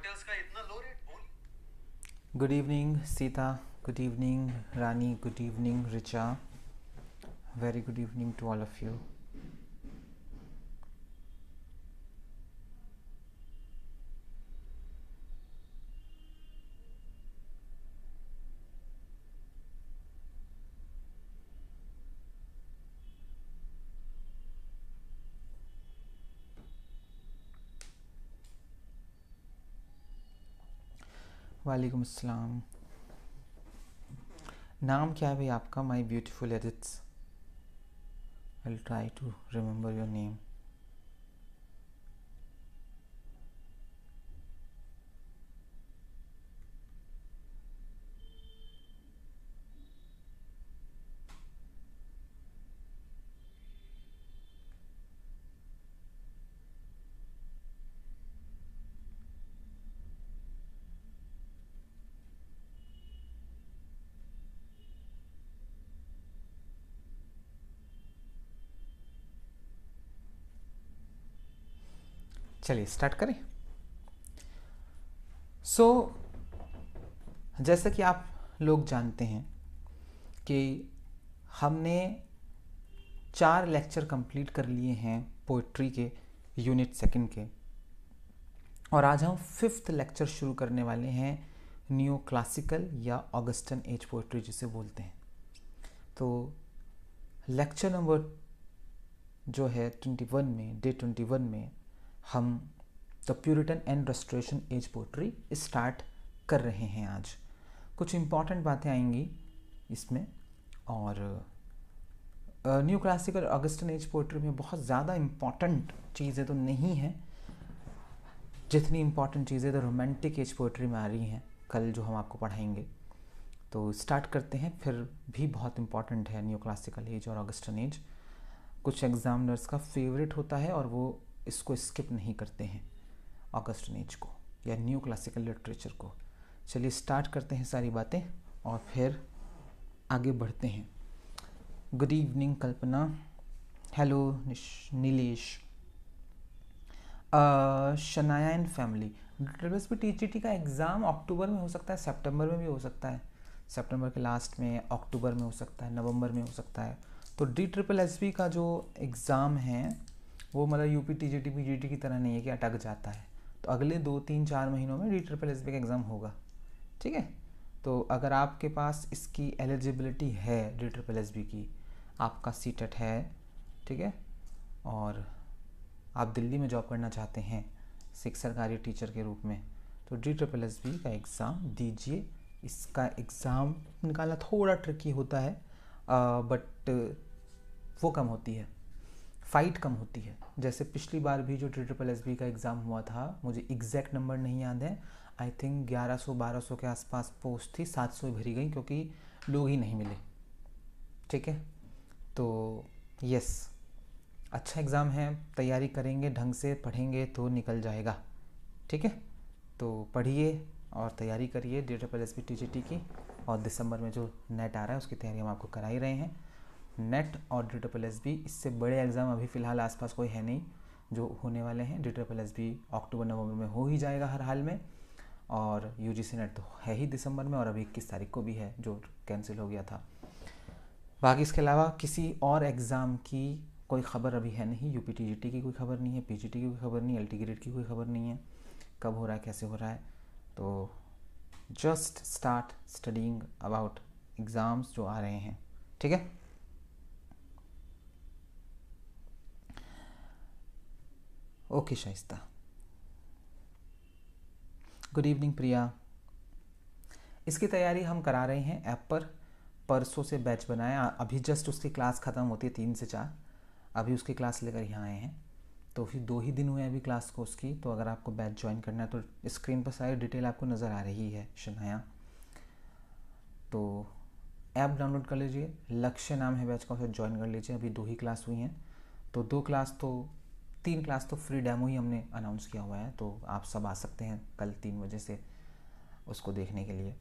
Hotels का इतना लो rate बोल। Good evening, Sita. Good evening, Rani. Good evening, Richa. Very good evening to all of you. वालेकुम अस्सलाम. नाम क्या है भाई आपका? My beautiful edits. I try to remember your name. चलिए स्टार्ट करें. जैसा कि आप लोग जानते हैं कि हमने 4 लेक्चर कंप्लीट कर लिए हैं पोइट्री के, यूनिट सेकंड के, और आज हम 5th लेक्चर शुरू करने वाले हैं न्यू क्लासिकल या ऑगस्टन एज पोइट्री जिसे बोलते हैं. तो लेक्चर नंबर जो है 21 में, डे 21 में हम the Puritan and restoration age poetry start कर रहे हैं. आज कुछ इम्पॉर्टेंट बातें आएंगी इसमें, और new classical Augustan age poetry में बहुत ज़्यादा इम्पॉर्टेंट चीज़ें तो नहीं हैं जितनी इम्पॉर्टेंट चीज़ें तो रोमांटिक एज पोइट्री में आ रही हैं कल जो हम आपको पढ़ाएंगे. तो स्टार्ट करते हैं. फिर भी बहुत इम्पॉर्टेंट है न्यू क्लासिकल एज और ऑगस्टन एज. कुछ एग्जामिनर्स का फेवरेट होता है और वो इसको स्किप नहीं करते हैं, ऑगस्टन एज को या न्यू क्लासिकल लिटरेचर को. चलिए स्टार्ट करते हैं सारी बातें और फिर आगे बढ़ते हैं. Good evening Kalpana. Hello Nilesh. Shanaya and family. Triples P T का एग्ज़ाम अक्टूबर में हो सकता है, सितंबर में भी हो सकता है, सितंबर के लास्ट में, अक्टूबर में हो सकता है, नवंबर में हो सकता है. तो DSSB का जो एग्ज़ाम है वो मतलब यूपी TGT PGT की तरह नहीं है कि अटक जाता है. तो अगले 2-3-4 महीनों में DSSB का एग्ज़ाम होगा. ठीक है. तो अगर आपके पास इसकी एलिजिबिलिटी है DSSB की, आपका सीटेट है, ठीक है, और आप दिल्ली में जॉब करना चाहते हैं एक सरकारी टीचर के रूप में, तो DSSB का एग्ज़ाम दीजिए. इसका एग्ज़ाम निकालना थोड़ा ट्रिकी होता है, बट वो कम होती है, फ़ाइट कम होती है. जैसे पिछली बार भी जो DSSB का एग्ज़ाम हुआ था, मुझे एग्जैक्ट नंबर नहीं याद है, आई थिंक 1100-1200 के आसपास पोस्ट थी, 700 भरी गई क्योंकि लोग ही नहीं मिले. ठीक है. तो यस, अच्छा एग्ज़ाम है, तैयारी करेंगे, ढंग से पढ़ेंगे तो निकल जाएगा. ठीक है. तो पढ़िए और तैयारी करिए DSSB TGT की, और दिसंबर में जो नेट आ रहा है उसकी तैयारी हम आपको करा ही रहे हैं. नेट और DSSB, इससे बड़े एग्ज़ाम अभी फ़िलहाल आसपास कोई है नहीं जो होने वाले हैं. DSSB अक्टूबर नवंबर में हो ही जाएगा हर हाल में, और UGC नेट तो है ही दिसंबर में, और अभी 21 तारीख को भी है जो कैंसिल हो गया था. बाकी इसके अलावा किसी और एग्ज़ाम की कोई ख़बर अभी है नहीं. यूपी TGT की कोई ख़बर नहीं है, PGT की कोई ख़बर नहीं है, LT ग्रेड की कोई ख़बर नहीं है कब हो रहा है, कैसे हो रहा है. तो just start studying about exams जो आ रहे हैं. ठीक है. ओके शाइस्ता. गुड इवनिंग प्रिया. इसकी तैयारी हम करा रहे हैं ऐप पर. परसों से बैच बनाया, अभी जस्ट उसकी क्लास ख़त्म होती है 3 से 4, अभी उसकी क्लास लेकर यहाँ आए हैं. तो फिर 2 ही दिन हुए अभी क्लास को उसकी. तो अगर आपको बैच ज्वाइन करना है तो स्क्रीन पर सारी डिटेल आपको नज़र आ रही है शनाया. तो ऐप डाउनलोड कर लीजिए, लक्ष्य नाम है बैच का, उसे ज्वाइन कर लीजिए. अभी 2 ही क्लास हुई हैं, तो 3 क्लास तो फ्री डेमो ही हमने अनाउंस किया हुआ है. तो आप सब आ सकते हैं कल 3 बजे से उसको देखने के लिए,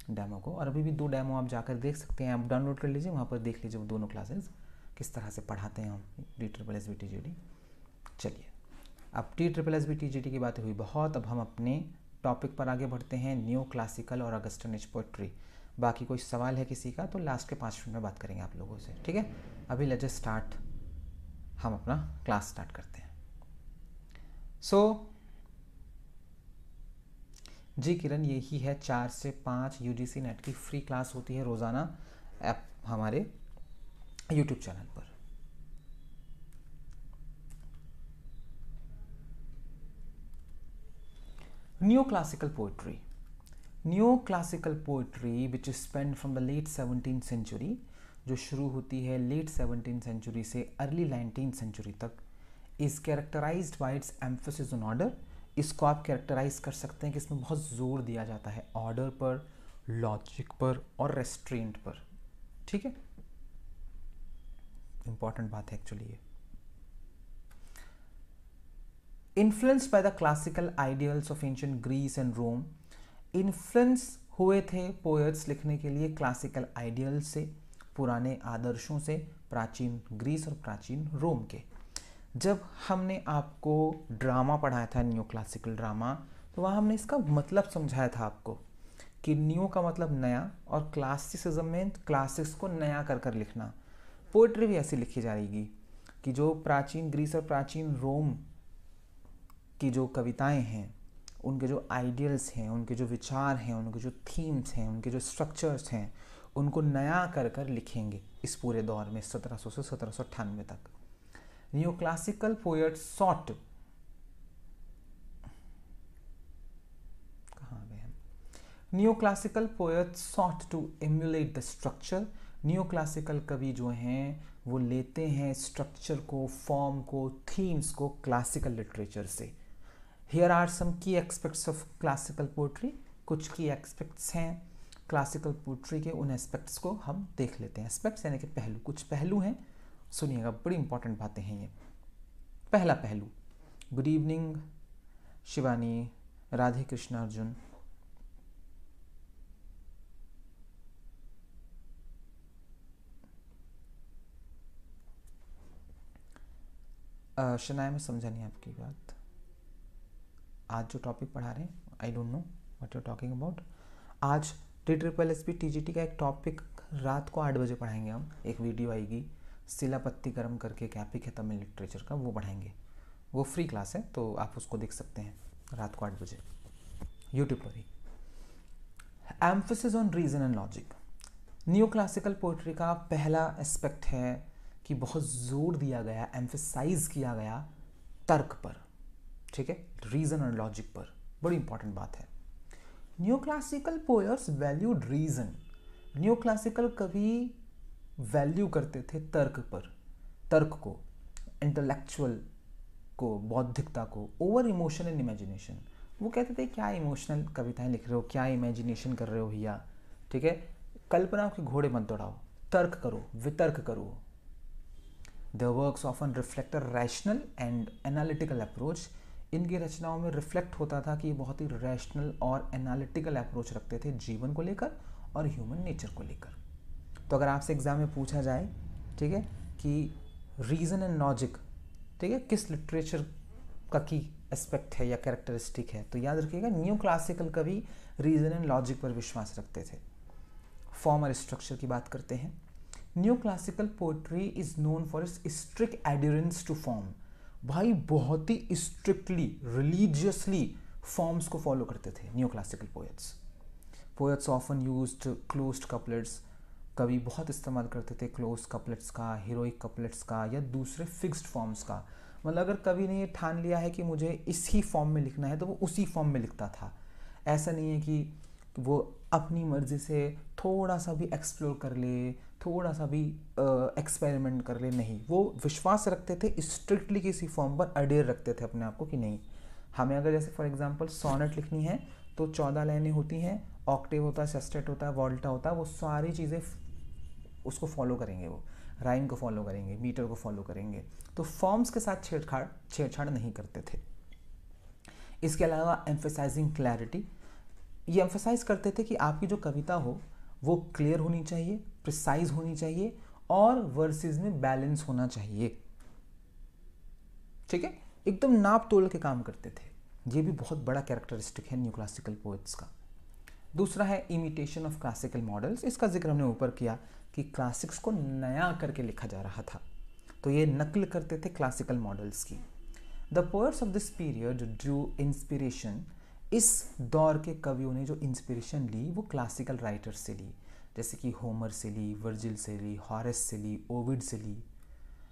डेमो को. और अभी भी 2 डेमो आप जाकर देख सकते हैं. आप डाउनलोड कर लीजिए, वहाँ पर देख लीजिए वो दोनों क्लासेस किस तरह से पढ़ाते हैं हम DSSB TGT. चलिए, अब DSSB TGT की बातें हुई बहुत, अब हम अपने टॉपिक पर आगे बढ़ते हैं, न्यू क्लासिकल और ऑगस्टन एज पोएट्री। बाकी कोई सवाल है किसी का तो लास्ट के 5 मिनट में बात करेंगे आप लोगों से, ठीक है। अभी लेट्स जस्ट स्टार्ट, हम अपना क्लास स्टार्ट करते हैं। जी किरण, यही है 4 से 5 यूजीसी नेट की फ्री क्लास होती है रोज़ाना ऐप हमारे यूट्यूब चैनल पर। New classical poetry, new classical poetry which is pen from the late 17th century, जो शुरू होती है लेट 17th सेंचुरी से अर्ली 19th सेंचुरी तक, is characterised by its emphasis on order. इसको आप कैरेक्टराइज कर सकते हैं कि इसमें बहुत जोर दिया जाता है ऑर्डर पर, लॉजिक पर और रेस्ट्रेंट पर, ठीक है। इंपॉर्टेंट बात है एक्चुअली ये। Influenced by the classical ideals of ancient Greece and Rome, influence हुए थे पोएट्स लिखने के लिए क्लासिकल आइडियल्स से, पुराने आदर्शों से, प्राचीन ग्रीस और प्राचीन रोम के। जब हमने आपको ड्रामा पढ़ाया था, न्यू क्लासिकल ड्रामा, तो वहाँ हमने इसका मतलब समझाया था आपको कि न्यू का मतलब नया और क्लासिसिज्म में क्लासिक्स को नया कर कर लिखना। पोइट्री भी ऐसी लिखी जाएगी कि जो प्राचीन ग्रीस और प्राचीन रोम की जो कविताएं हैं, उनके जो आइडियल्स हैं, उनके जो विचार हैं, उनके जो थीम्स हैं, उनके जो स्ट्रक्चर्स हैं, उनको नया कर कर लिखेंगे इस पूरे दौर में 1700 से 1798 तक। न्यू क्लासिकल पोएट्स सॉट, कहाँ गए हम, new classical poets sought to emulate the structure. New classical कवि जो हैं वो लेते हैं स्ट्रक्चर को, फॉर्म को, थीम्स को क्लासिकल लिटरेचर से। हियर आर सम की एस्पेक्ट्स ऑफ क्लासिकल पोएट्री, कुछ की एस्पेक्ट्स हैं क्लासिकल पोएट्री के, उन एस्पेक्ट्स को हम देख लेते हैं। एस्पेक्ट्स यानी कि पहलू, कुछ पहलू हैं, सुनिएगा, बड़ी इंपॉर्टेंट बातें हैं ये। पहला पहलू, गुड इवनिंग शिवानी, राधे कृष्ण अर्जुन। शनाया, मैं समझा नहीं आपकी बात। आज जो टॉपिक पढ़ा रहे हैं, I don't know what you are talking about. आज TSSB TGT का एक टॉपिक रात को 8 बजे पढ़ाएंगे हम। एक वीडियो आएगी, शिलापत्तिकरम करके एक एपिक है तमिल लिटरेचर का, वो पढ़ाएंगे। वो फ्री क्लास है तो आप उसको देख सकते हैं रात को 8 बजे यूट्यूब पर ही। Emphasis on reason and logic, new classical poetry का पहला एस्पेक्ट है कि बहुत जोर दिया गया, एम्फेसाइज किया गया तर्क पर, ठीक है, रीजन और लॉजिक पर। बड़ी इंपॉर्टेंट बात है। New classical poets valued reason, new classical कवि वैल्यू करते थे तर्क पर, तर्क को, इंटेलेक्चुअल को, बौद्धिकता को, ओवर इमोशन एंड इमेजिनेशन। वो कहते थे क्या इमोशनल कविताएं लिख रहे हो, क्या इमेजिनेशन कर रहे हो भैया, ठीक है, कल्पना के घोड़े मत दौड़ाओ, तर्क करो, वितर्क करो। Their works often reflect a rational and analytical approach. इनकी रचनाओं में रिफ्लेक्ट होता था कि ये बहुत ही रैशनल और एनालिटिकल अप्रोच रखते थे जीवन को लेकर और ह्यूमन नेचर को लेकर। तो अगर आपसे एग्जाम में पूछा जाए, ठीक है, कि रीजन एंड लॉजिक, ठीक है, किस लिटरेचर का की एस्पेक्ट है या कैरेक्टरिस्टिक है, तो याद रखिएगा न्यू क्लासिकल कवि रीजन एंड लॉजिक पर विश्वास रखते थे। फॉर्म और स्ट्रक्चर की बात करते हैं। New classical poetry is known for its strict adherence to form. भाई बहुत ही स्ट्रिक्टली, रिलीजियसली फॉर्म्स को फॉलो करते थे new classical poets. Poets often used closed couplets, कवि बहुत इस्तेमाल करते थे क्लोज कपलेट्स का, हीरोइक कपलेट्स का या दूसरे फिक्स्ड फॉर्म्स का। मतलब अगर कवि ने ये ठान लिया है कि मुझे इसी फॉर्म में लिखना है तो वो उसी फॉर्म में लिखता था। ऐसा नहीं है कि वो अपनी मर्जी से थोड़ा सा भी एक्सप्लोर कर ले, थोड़ा सा भी एक्सपेरिमेंट कर ले, नहीं, वो विश्वास रखते थे स्ट्रिक्टली किसी फॉर्म पर, अडेयर रखते थे अपने आप को कि नहीं, हमें अगर जैसे फॉर एग्जांपल सोनेट लिखनी है तो 14 लाइनें होती हैं, ऑक्टेव होता है, सेस्टेट होता है, वॉल्टा होता है, वो सारी चीज़ें उसको फॉलो करेंगे, वो राइम को फॉलो करेंगे, मीटर को फॉलो करेंगे, तो फॉर्म्स के साथ छेड़छाड़ नहीं करते थे। इसके अलावा एम्फेसाइजिंग क्लैरिटी, ये एम्फेसाइज करते थे कि आपकी जो कविता हो वो क्लियर होनी चाहिए, प्रिसाइज होनी चाहिए और वर्सेस में बैलेंस होना चाहिए, ठीक है, एकदम नाप तोल के काम करते थे। ये भी बहुत बड़ा कैरेक्टरिस्टिक है न्यू क्लासिकल पोएट्स का। दूसरा है इमिटेशन ऑफ क्लासिकल मॉडल्स। इसका जिक्र हमने ऊपर किया कि क्लासिक्स को नया करके लिखा जा रहा था, तो ये नकल करते थे क्लासिकल मॉडल्स की। The poets of this period Drew inspiration. इस दौर के कवियों ने जो इंस्पिरेशन ली वो क्लासिकल राइटर्स से ली, जैसे कि होमर से ली, वर्जिल से ली, हॉरेस से ली, ओविड से ली।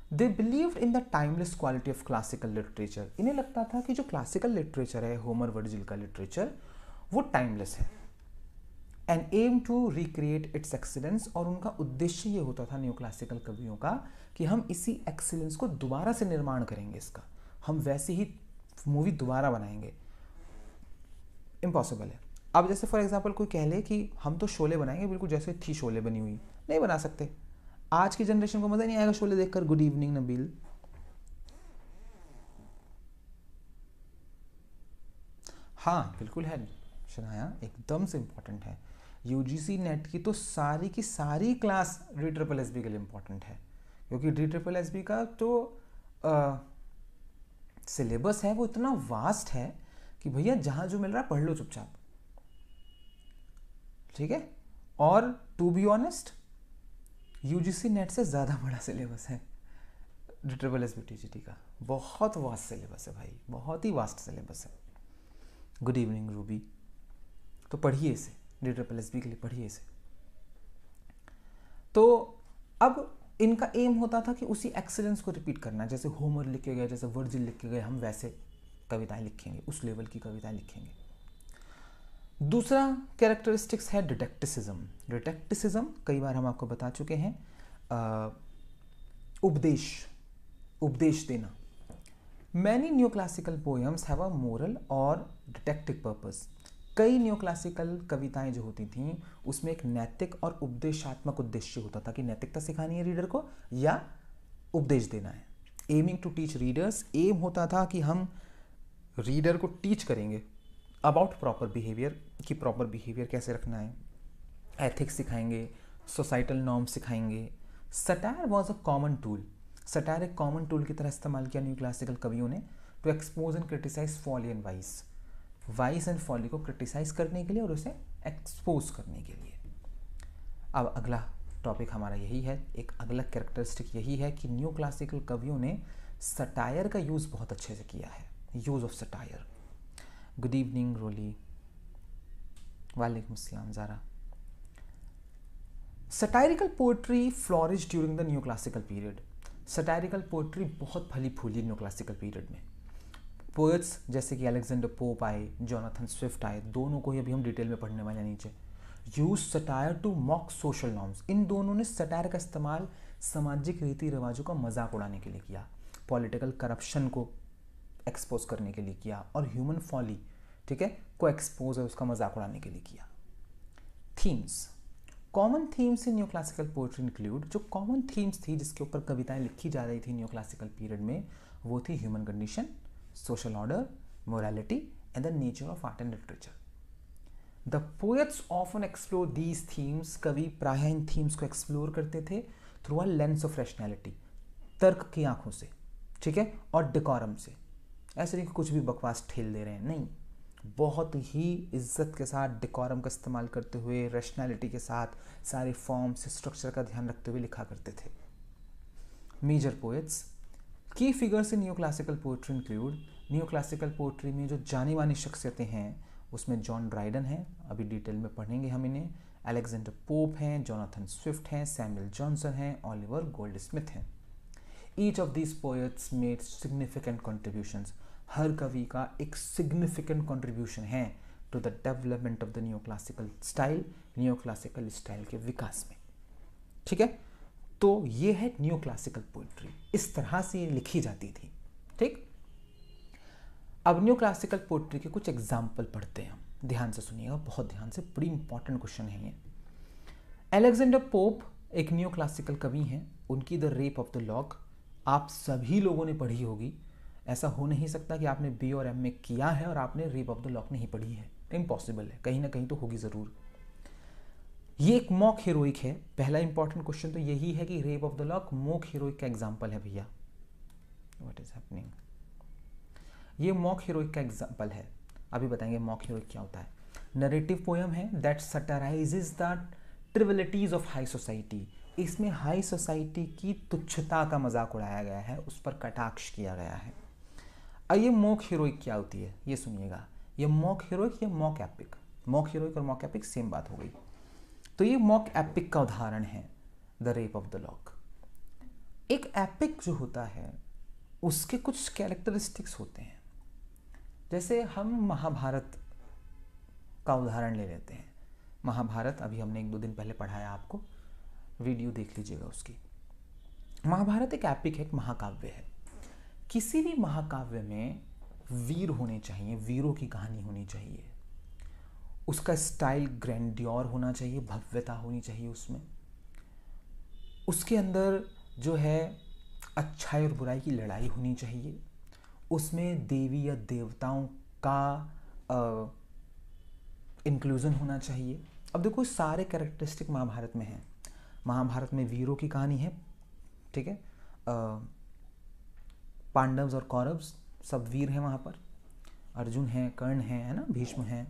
They believed in the timeless quality of classical literature. इन्हें लगता था कि जो क्लासिकल लिटरेचर है, होमर वर्जिल का लिटरेचर, वो टाइमलेस है। And aim to recreate its excellence. और उनका उद्देश्य ये होता था न्यू क्लासिकल कवियों का कि हम इसी एक्सीलेंस को दोबारा से निर्माण करेंगे, इसका हम वैसी ही मूवी दोबारा बनाएंगे। इम्पॉसिबल है। अब जैसे फॉर एग्जांपल कोई कह ले कि हम तो शोले बनाएंगे बिल्कुल जैसे थी शोले बनी हुई, नहीं बना सकते। आज की जनरेशन को मजा नहीं आएगा शोले देखकर। Good evening Nabeel. हाँ बिल्कुल है शनाया, एकदम से इम्पोर्टेंट है। यूजीसी नेट की तो सारी की सारी क्लास DSSB के लिए इम्पोर्टेंट है, क्योंकि DSSB का जो सिलेबस है वो इतना वास्ट है कि भैया जहाँ जो मिल रहा है पढ़ लो चुपचाप, ठीक है। और to be honest UGC NET से ज़्यादा बड़ा सिलेबस है DSSB TGT का। बहुत वास्ट सिलेबस है भाई, बहुत ही वास्ट सिलेबस है। Good evening Ruby. तो पढ़िए इसे, DSSB के लिए पढ़िए इसे। तो अब इनका एम होता था कि उसी एक्सीलेंस को रिपीट करना, जैसे होमर लिख के गए, जैसे वर्जिल लिख के गए, हम वैसे कविताएं लिखेंगे, उस लेवल की कविताएं लिखेंगे। दूसरा कैरेक्टरिस्टिक्स है डिटेक्टिसिज्म। डिटेक्टिसिज्म कई बार हम आपको बता चुके हैं, उपदेश देना। Many new classical poems have a moral और डिटेक्टिव पर्पस। कई न्यू क्लासिकल कविताएं जो होती थीं उसमें एक नैतिक और उपदेशात्मक उद्देश्य होता था कि नैतिकता सिखानी है रीडर को या उपदेश देना है। Aiming to teach readers, aim होता था कि हम रीडर को टीच करेंगे अबाउट प्रॉपर बिहेवियर, कि प्रॉपर बिहेवियर कैसे रखना है, एथिक्स सिखाएंगे, सोसाइटल नॉर्म्स सिखाएंगे। Satire was a common tool. Satire एक कॉमन टूल की तरह इस्तेमाल किया न्यू क्लासिकल कवियों ने to expose and criticise folly and vice. Vice and folly को क्रिटिसाइज करने के लिए और उसे एक्सपोज करने के लिए। अब अगला टॉपिक हमारा यही है, एक अगला कैरेक्टरिस्टिक यही है कि न्यू क्लासिकल कवियों ने सटायर का यूज़ बहुत अच्छे से किया है, use of satire. Good evening Roli. वालेकुम अस्सलाम Zara. Satirical poetry flourish during the new classical period. Satirical poetry बहुत फली फूली न्यू क्लासिकल पीरियड में। पोएट्स जैसे कि अलेक्जेंडर पोप आए, जोनाथन स्विफ्ट आए, दोनों को ही अभी हम डिटेल में पढ़ने वाले हैं नीचे। Use satire to mock social norms. इन दोनों ने सटायर का इस्तेमाल सामाजिक रीति रिवाजों का मजाक उड़ाने के लिए किया, पॉलिटिकल करप्शन को एक्सपोज करने के लिए किया, और ह्यूमन फॉली, ठीक है, को एक्सपोज है उसका मजाक उड़ाने के लिए किया। थीम्स, कॉमन थीम्स इन न्यू क्लासिकल पोएट्री इंक्लूड। जो कॉमन थीम्स थी जिसके ऊपर कविताएं लिखी जा रही थी न्यू क्लासिकल पीरियड में, वो थी human condition, social order, morality, and the nature of art and literature. The poets often explore these themes. कवि प्रायः इन थीम्स को एक्सप्लोर करते थे through a lens of rationality, तर्क की आंखों से, ठीक है, और डेकोरम से। ऐसे नहीं कि कुछ भी बकवास ठेल दे रहे हैं, नहीं, बहुत ही इज्जत के साथ डेकोरम का इस्तेमाल करते हुए, रैशनैलिटी के साथ, सारे फॉर्म्स स्ट्रक्चर का ध्यान रखते हुए लिखा करते थे। मेजर पोएट्स, की figures in new classical poetry include. New classical poetry में जो जानी मानी शख्सियतें हैं उसमें जॉन ड्राइडन हैं, अभी डिटेल में पढ़ेंगे हम इन्हें, अलेक्जेंडर पोप हैं, जोनाथन स्विफ्ट हैं, सैमुअल जॉनसन हैं, ओलिवर गोल्डस्मिथ हैं। Each of these poets made significant contributions. हर कवि का एक सिग्निफिकेंट कॉन्ट्रीब्यूशन है to the development of the new classical style, new classical style के विकास में, ठीक है। तो ये है न्यू क्लासिकल पोएट्री, इस तरह से ये लिखी जाती थी, ठीक। अब न्यू क्लासिकल पोएट्री के कुछ एग्जाम्पल पढ़ते हैं हम, ध्यान से सुनिएगा, बहुत ध्यान से, बड़ी इंपॉर्टेंट क्वेश्चन है ये। अलेक्जेंडर पोप एक न्यू क्लासिकल कवि हैं, उनकी the rape of the lock आप सभी लोगों ने पढ़ी होगी। ऐसा हो नहीं सकता कि आपने बी और एम में किया है और आपने रेप ऑफ द लॉक नहीं पढ़ी है, इम्पॉसिबल है, कहीं ना कहीं तो होगी ज़रूर। ये एक मॉक हीरोइक है। पहला इंपॉर्टेंट क्वेश्चन तो यही है कि rape of the lock mock heroic का एग्जांपल है भैया। What is happening? ये मॉक हीरोइक का एग्जाम्पल है। अभी बताएंगे मॉक हीरोइक क्या होता है। नरेटिव पोएम है that satirizes the trivialities of high society. इसमें हाई सोसाइटी की तुच्छता का मजाक उड़ाया गया है, उस पर कटाक्ष किया गया है। ये मॉक हीरोइक क्या होती है ये सुनिएगा। ये मॉक हीरोइक या मॉक एपिक, मॉक हीरोइक और मॉक एपिक सेम बात हो गई। तो ये मॉक एपिक का उदाहरण है the rape of the lock. एक एपिक जो होता है उसके कुछ कैरेक्टरिस्टिक्स होते हैं। जैसे हम महाभारत का उदाहरण ले लेते हैं। महाभारत अभी हमने 1-2 दिन पहले पढ़ाया, आपको वीडियो देख लीजिएगा उसकी। महाभारत एक एपिक है, एक महाकाव्य है। किसी भी महाकाव्य में वीर होने चाहिए, वीरों की कहानी होनी चाहिए, उसका स्टाइल ग्रैंडियोर होना चाहिए, भव्यता होनी चाहिए उसमें। उसके अंदर जो है अच्छाई और बुराई की लड़ाई होनी चाहिए। उसमें देवी या देवताओं का इंक्लूजन होना चाहिए। अब देखो सारे कैरेक्टरिस्टिक महाभारत में हैं। महाभारत में वीरों की कहानी है, ठीक है। पांडव्स और कौरव्स सब वीर हैं वहाँ पर। अर्जुन हैं, कर्ण हैं, है ना, भीष्म हैं,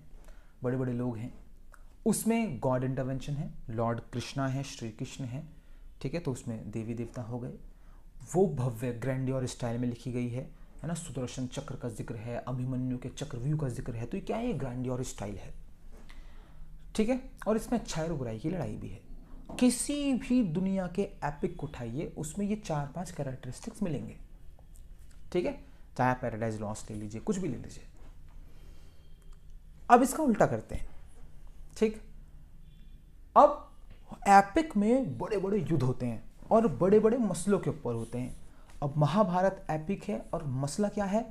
बड़े बड़े लोग हैं। उसमें गॉड इंटरवेंशन है, लॉर्ड कृष्णा है, श्री कृष्ण है, ठीक है। तो उसमें देवी देवता हो गए। वो भव्य ग्रैंडियोर स्टाइल में लिखी गई है ना। सुदर्शन चक्र का जिक्र है, अभिमन्यु के चक्रव्यूह का जिक्र है। तो ये क्या है, ग्रैंडियोर स्टाइल है, ठीक है। और इसमें अच्छाई और बुराई की लड़ाई भी है। किसी भी दुनिया के एपिक को उठाइए, उसमें ये 4-5 कैरेक्टरिस्टिक्स मिलेंगे, ठीक है। चाहे पैराडाइज लॉस्ट ले लीजिए, कुछ भी ले लीजिए। अब इसका उल्टा करते हैं, ठीक। अब एपिक में बड़े बड़े युद्ध होते हैं और बड़े बड़े मसलों के ऊपर होते हैं। अब महाभारत एपिक है और मसला क्या है,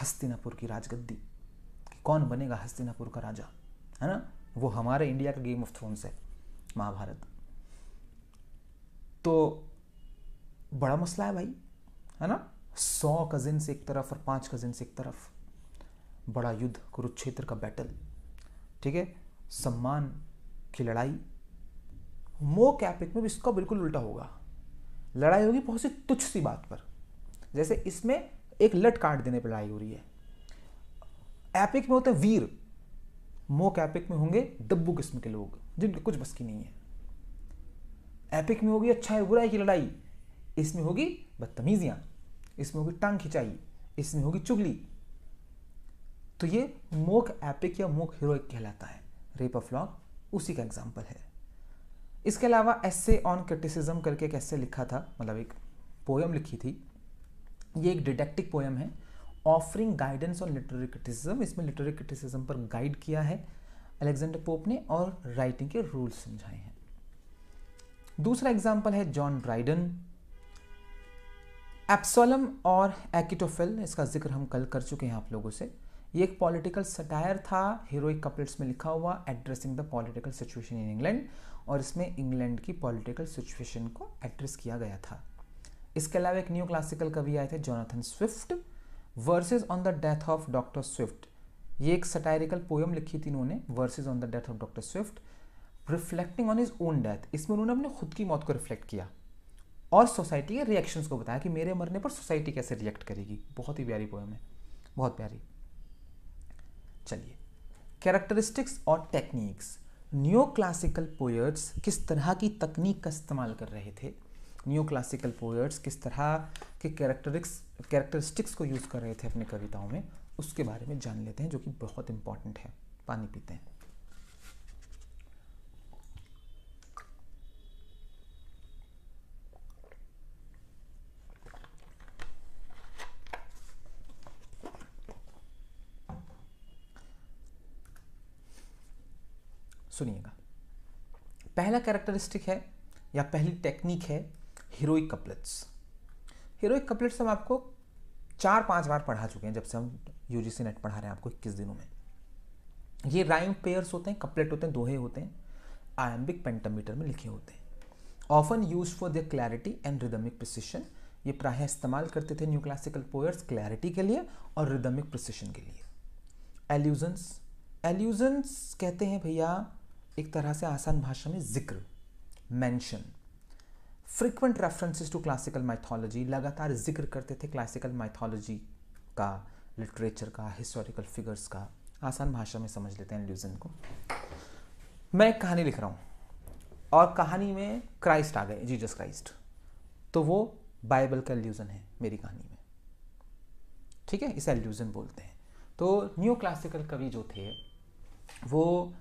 हस्तिनापुर की राजगद्दी, कौन बनेगा हस्तिनापुर का राजा, है ना। वो हमारे इंडिया का गेम ऑफ थ्रोन्स है महाभारत। तो बड़ा मसला है भाई, है ना। 100 कजिन्स एक तरफ और 5 कजिन्स एक तरफ, बड़ा युद्ध, कुरुक्षेत्र का बैटल, ठीक है। सम्मान की लड़ाई। मॉक एपिक में भी इसका बिल्कुल उल्टा होगा। लड़ाई होगी बहुत सी तुच्छ सी बात पर, जैसे इसमें एक लट काट देने पर लड़ाई हो रही है। एपिक में होते हैं वीर, मॉक एपिक में होंगे डब्बू किस्म के लोग जिनके कुछ बस की नहीं है। एपिक में होगी अच्छा है बुराई की लड़ाई, इसमें होगी बदतमीजियां, इसमें होगी टांग खिंचाई, इसमें होगी चुगली। तो ये मॉक एपिक या मॉक हीरोइक कहलाता है। रेप ऑफ लॉक उसी का एग्जाम्पल है। इसके अलावा एसे ऑन क्रिटिसिज्म करके एक एसे लिखा था, मतलब एक पोएम लिखी थी। ये एक डिडेक्टिक पोएम है, offering guidance on literary criticism. इसमें लिटरेरी क्रिटिसिज्म पर गाइड किया है अलेक्जेंडर पोप ने और राइटिंग के रूल्स समझाए हैं। दूसरा एग्जाम्पल है जॉन ड्राइडन, एब्सोलम और एकिटोफिल। इसका जिक्र हम कल कर चुके हैं आप लोगों से। ये एक पॉलिटिकल सटायर था, हीरोइक कपलेट्स में लिखा हुआ, addressing the political situation in England. और इसमें इंग्लैंड की पॉलिटिकल सिचुएशन को एड्रेस किया गया था। इसके अलावा एक न्यू क्लासिकल कवि आए थे Jonathan Swift, versus on the death of doctor Swift. ये एक सटायरिकल पोएम लिखी थी इन्होंने, versus on the death of doctor Swift, reflecting on his own death. इसमें उन्होंने अपने खुद की मौत को रिफ्लेक्ट किया और सोसाइटी के रिएक्शंस को बताया कि मेरे मरने पर सोसाइटी कैसे रिएक्ट करेगी। बहुत ही प्यारी पोएम है, बहुत प्यारी। चलिए, कैरेक्टरिस्टिक्स और टेक्निक्स। न्यू क्लासिकल पोएट्स किस तरह की तकनीक का इस्तेमाल कर रहे थे, न्यू क्लासिकल पोएट्स किस तरह के कैरेक्टरिस्टिक्स को यूज़ कर रहे थे अपनी कविताओं में, उसके बारे में जान लेते हैं, जो कि बहुत इंपॉर्टेंट है। पानी पीते हैं। सुनिएगा, पहला कैरेक्टरिस्टिक है या पहली टेक्निक है हीरोइक कपलेट्स। हीरोइक कपलेट्स हम आपको 4-5 बार पढ़ा चुके हैं जब से हम यूजीसी नेट पढ़ा रहे हैं आपको 21 दिनों में। ये राइम पेयर्स होते हैं, कपलेट होते हैं, दोहे होते हैं, आयम्बिक पेंटामीटर में लिखे होते हैं। Often use for the clarity and rhythmic precision. ये प्रायः इस्तेमाल करते थे न्यू क्लासिकल पोएट्स क्लैरिटी के लिए और रिदमिक प्रिसिशन के लिए। एल्यूजन्स, एल्यूजन्स कहते हैं भैया एक तरह से आसान भाषा में जिक्र, mention. Frequent references to classical mythology, लगातार जिक्र करते थे क्लासिकल माइथोलॉजी का, लिटरेचर का, हिस्टोरिकल फिगर्स का। आसान भाषा में समझ लेते हैं एल्यूजन को। मैं एक कहानी लिख रहा हूँ और कहानी में क्राइस्ट आ गए, जीसस क्राइस्ट, तो वो बाइबल का एल्यूजन है मेरी कहानी में, ठीक है, इसे एल्यूजन बोलते हैं। तो न्यू क्लासिकल कवि जो थे वो